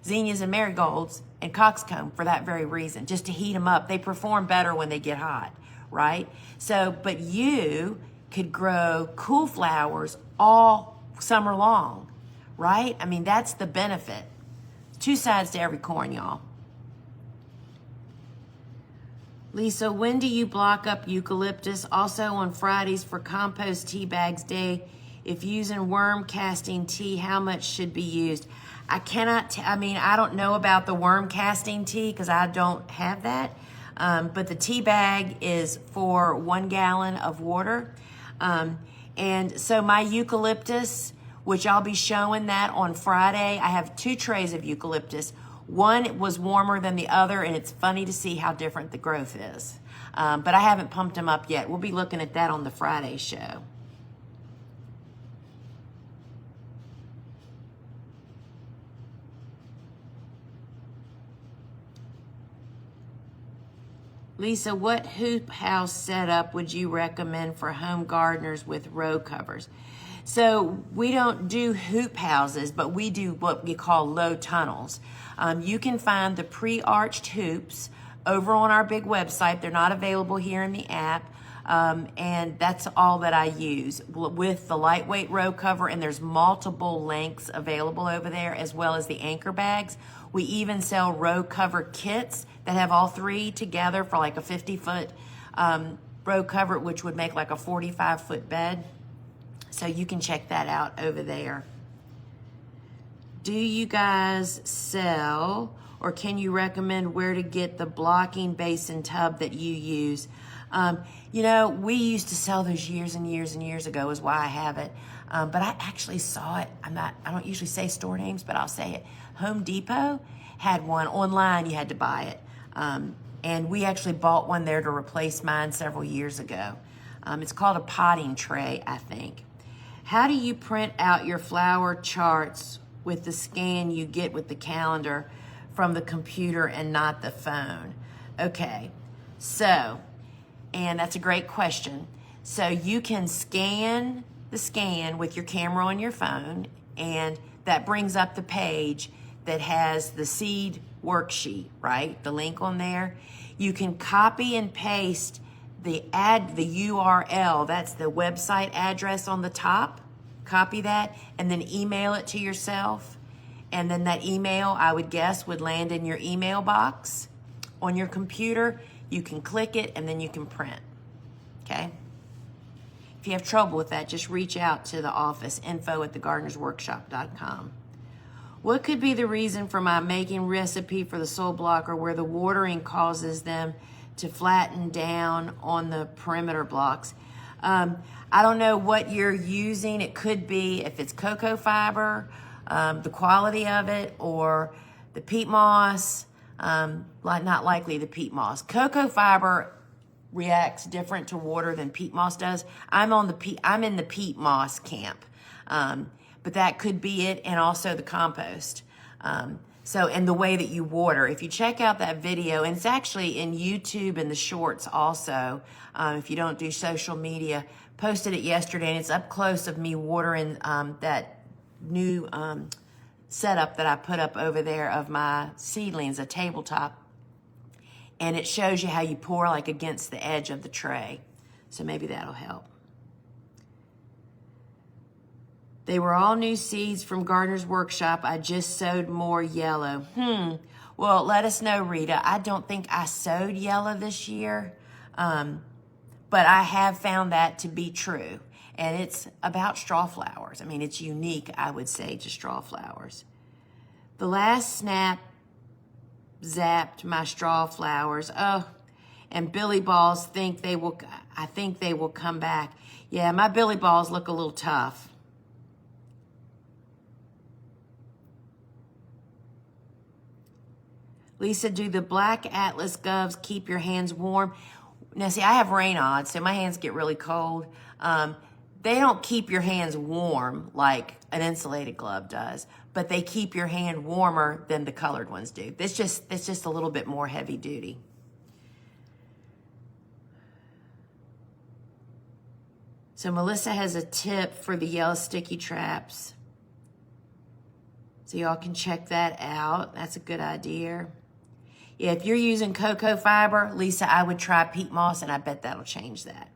zinnias and marigolds and coxcomb for that very reason, just to heat them up. They perform better when they get hot, right? So, but you could grow cool flowers all summer long, right? I mean, that's the benefit. Two sides to every coin, y'all. Lisa, when do you block up eucalyptus? Also on Fridays for compost tea bags day. If using worm casting tea, how much should be used? I cannot, I don't know about the worm casting tea because I don't have that. But the tea bag is for 1 gallon of water. And so my eucalyptus, which I'll be showing that on Friday. I have 2 trays of eucalyptus. One was warmer than the other, and it's funny to see how different the growth is. But I haven't pumped them up yet. We'll be looking at that on the Friday show. Lisa, what hoop house setup would you recommend for home gardeners with row covers? So we don't do hoop houses, but we do what we call low tunnels. You can find the pre-arched hoops over on our big website. They're not available here in the app. And that's all that I use with the lightweight row cover, and there's multiple lengths available over there, as well as the anchor bags. We even sell row cover kits that have all 3 together for like a 50-foot row cover, which would make like a 45-foot bed. So you can check that out over there. Do you guys sell, or can you recommend where to get the blocking basin tub that you use? You know, we used to sell those years and years and years ago, is why I have it. But I actually saw it. I don't usually say store names, but I'll say it. Home Depot had one online. You had to buy it. And we actually bought one there to replace mine several years ago. It's called a potting tray, I think. How do you print out your flower charts with the scan you get with the calendar from the computer and not the phone? Okay, so, and that's a great question. So you can scan the scan with your camera on your phone, and that brings up the page that has the seed worksheet, right? The link on there. You can copy and paste the URL, that's the website address on the top. Copy that and then email it to yourself. And then that email, I would guess, would land in your email box on your computer. You can click it and then you can print, okay? If you have trouble with that, just reach out to the office, info@thegardenersworkshop.com. What could be the reason for my making recipe for the soil blocker where the watering causes them to flatten down on the perimeter blocks? I don't know what you're using. It could be if it's cocoa fiber, the quality of it, or the peat moss. Not likely the peat moss. Cocoa fiber reacts different to water than peat moss does. I'm in the peat moss camp. But that could be it, and also the compost. And the way that you water. If you check out that video, and it's actually in YouTube and the shorts also, if you don't do social media, posted it yesterday, and it's up close of me watering that new setup that I put up over there of my seedlings, a tabletop. And it shows you how you pour like against the edge of the tray. So maybe that'll help. They were all new seeds from Gardener's Workshop. I just sowed more yellow. Well, let us know, Rita. I don't think I sowed yellow this year, but I have found that to be true. And it's about straw flowers. I mean, it's unique, I would say, to straw flowers. The last snap zapped my straw flowers. Oh, and billy balls I think they will come back. Yeah, my billy balls look a little tough. Lisa, do the Black Atlas gloves keep your hands warm? Now, see, I have rain odds, so my hands get really cold. They don't keep your hands warm like an insulated glove does, but they keep your hand warmer than the colored ones do. It's just a little bit more heavy duty. So Melissa has a tip for the yellow sticky traps. So y'all can check that out. That's a good idea. Yeah, if you're using cocoa fiber, Lisa, I would try peat moss, and I bet that'll change that.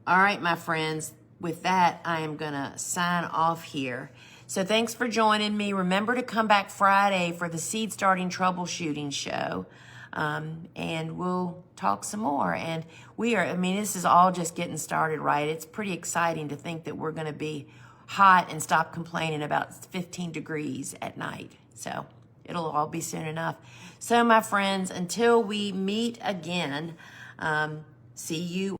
All right, my friends, with that, I am going to sign off here. So thanks for joining me. Remember to come back Friday for the Seed Starting Troubleshooting Show, and we'll talk some more. And this is all just getting started, right? It's pretty exciting to think that we're going to be hot and stop complaining about 15 degrees at night. So it'll all be soon enough. So my friends, until we meet again, see you.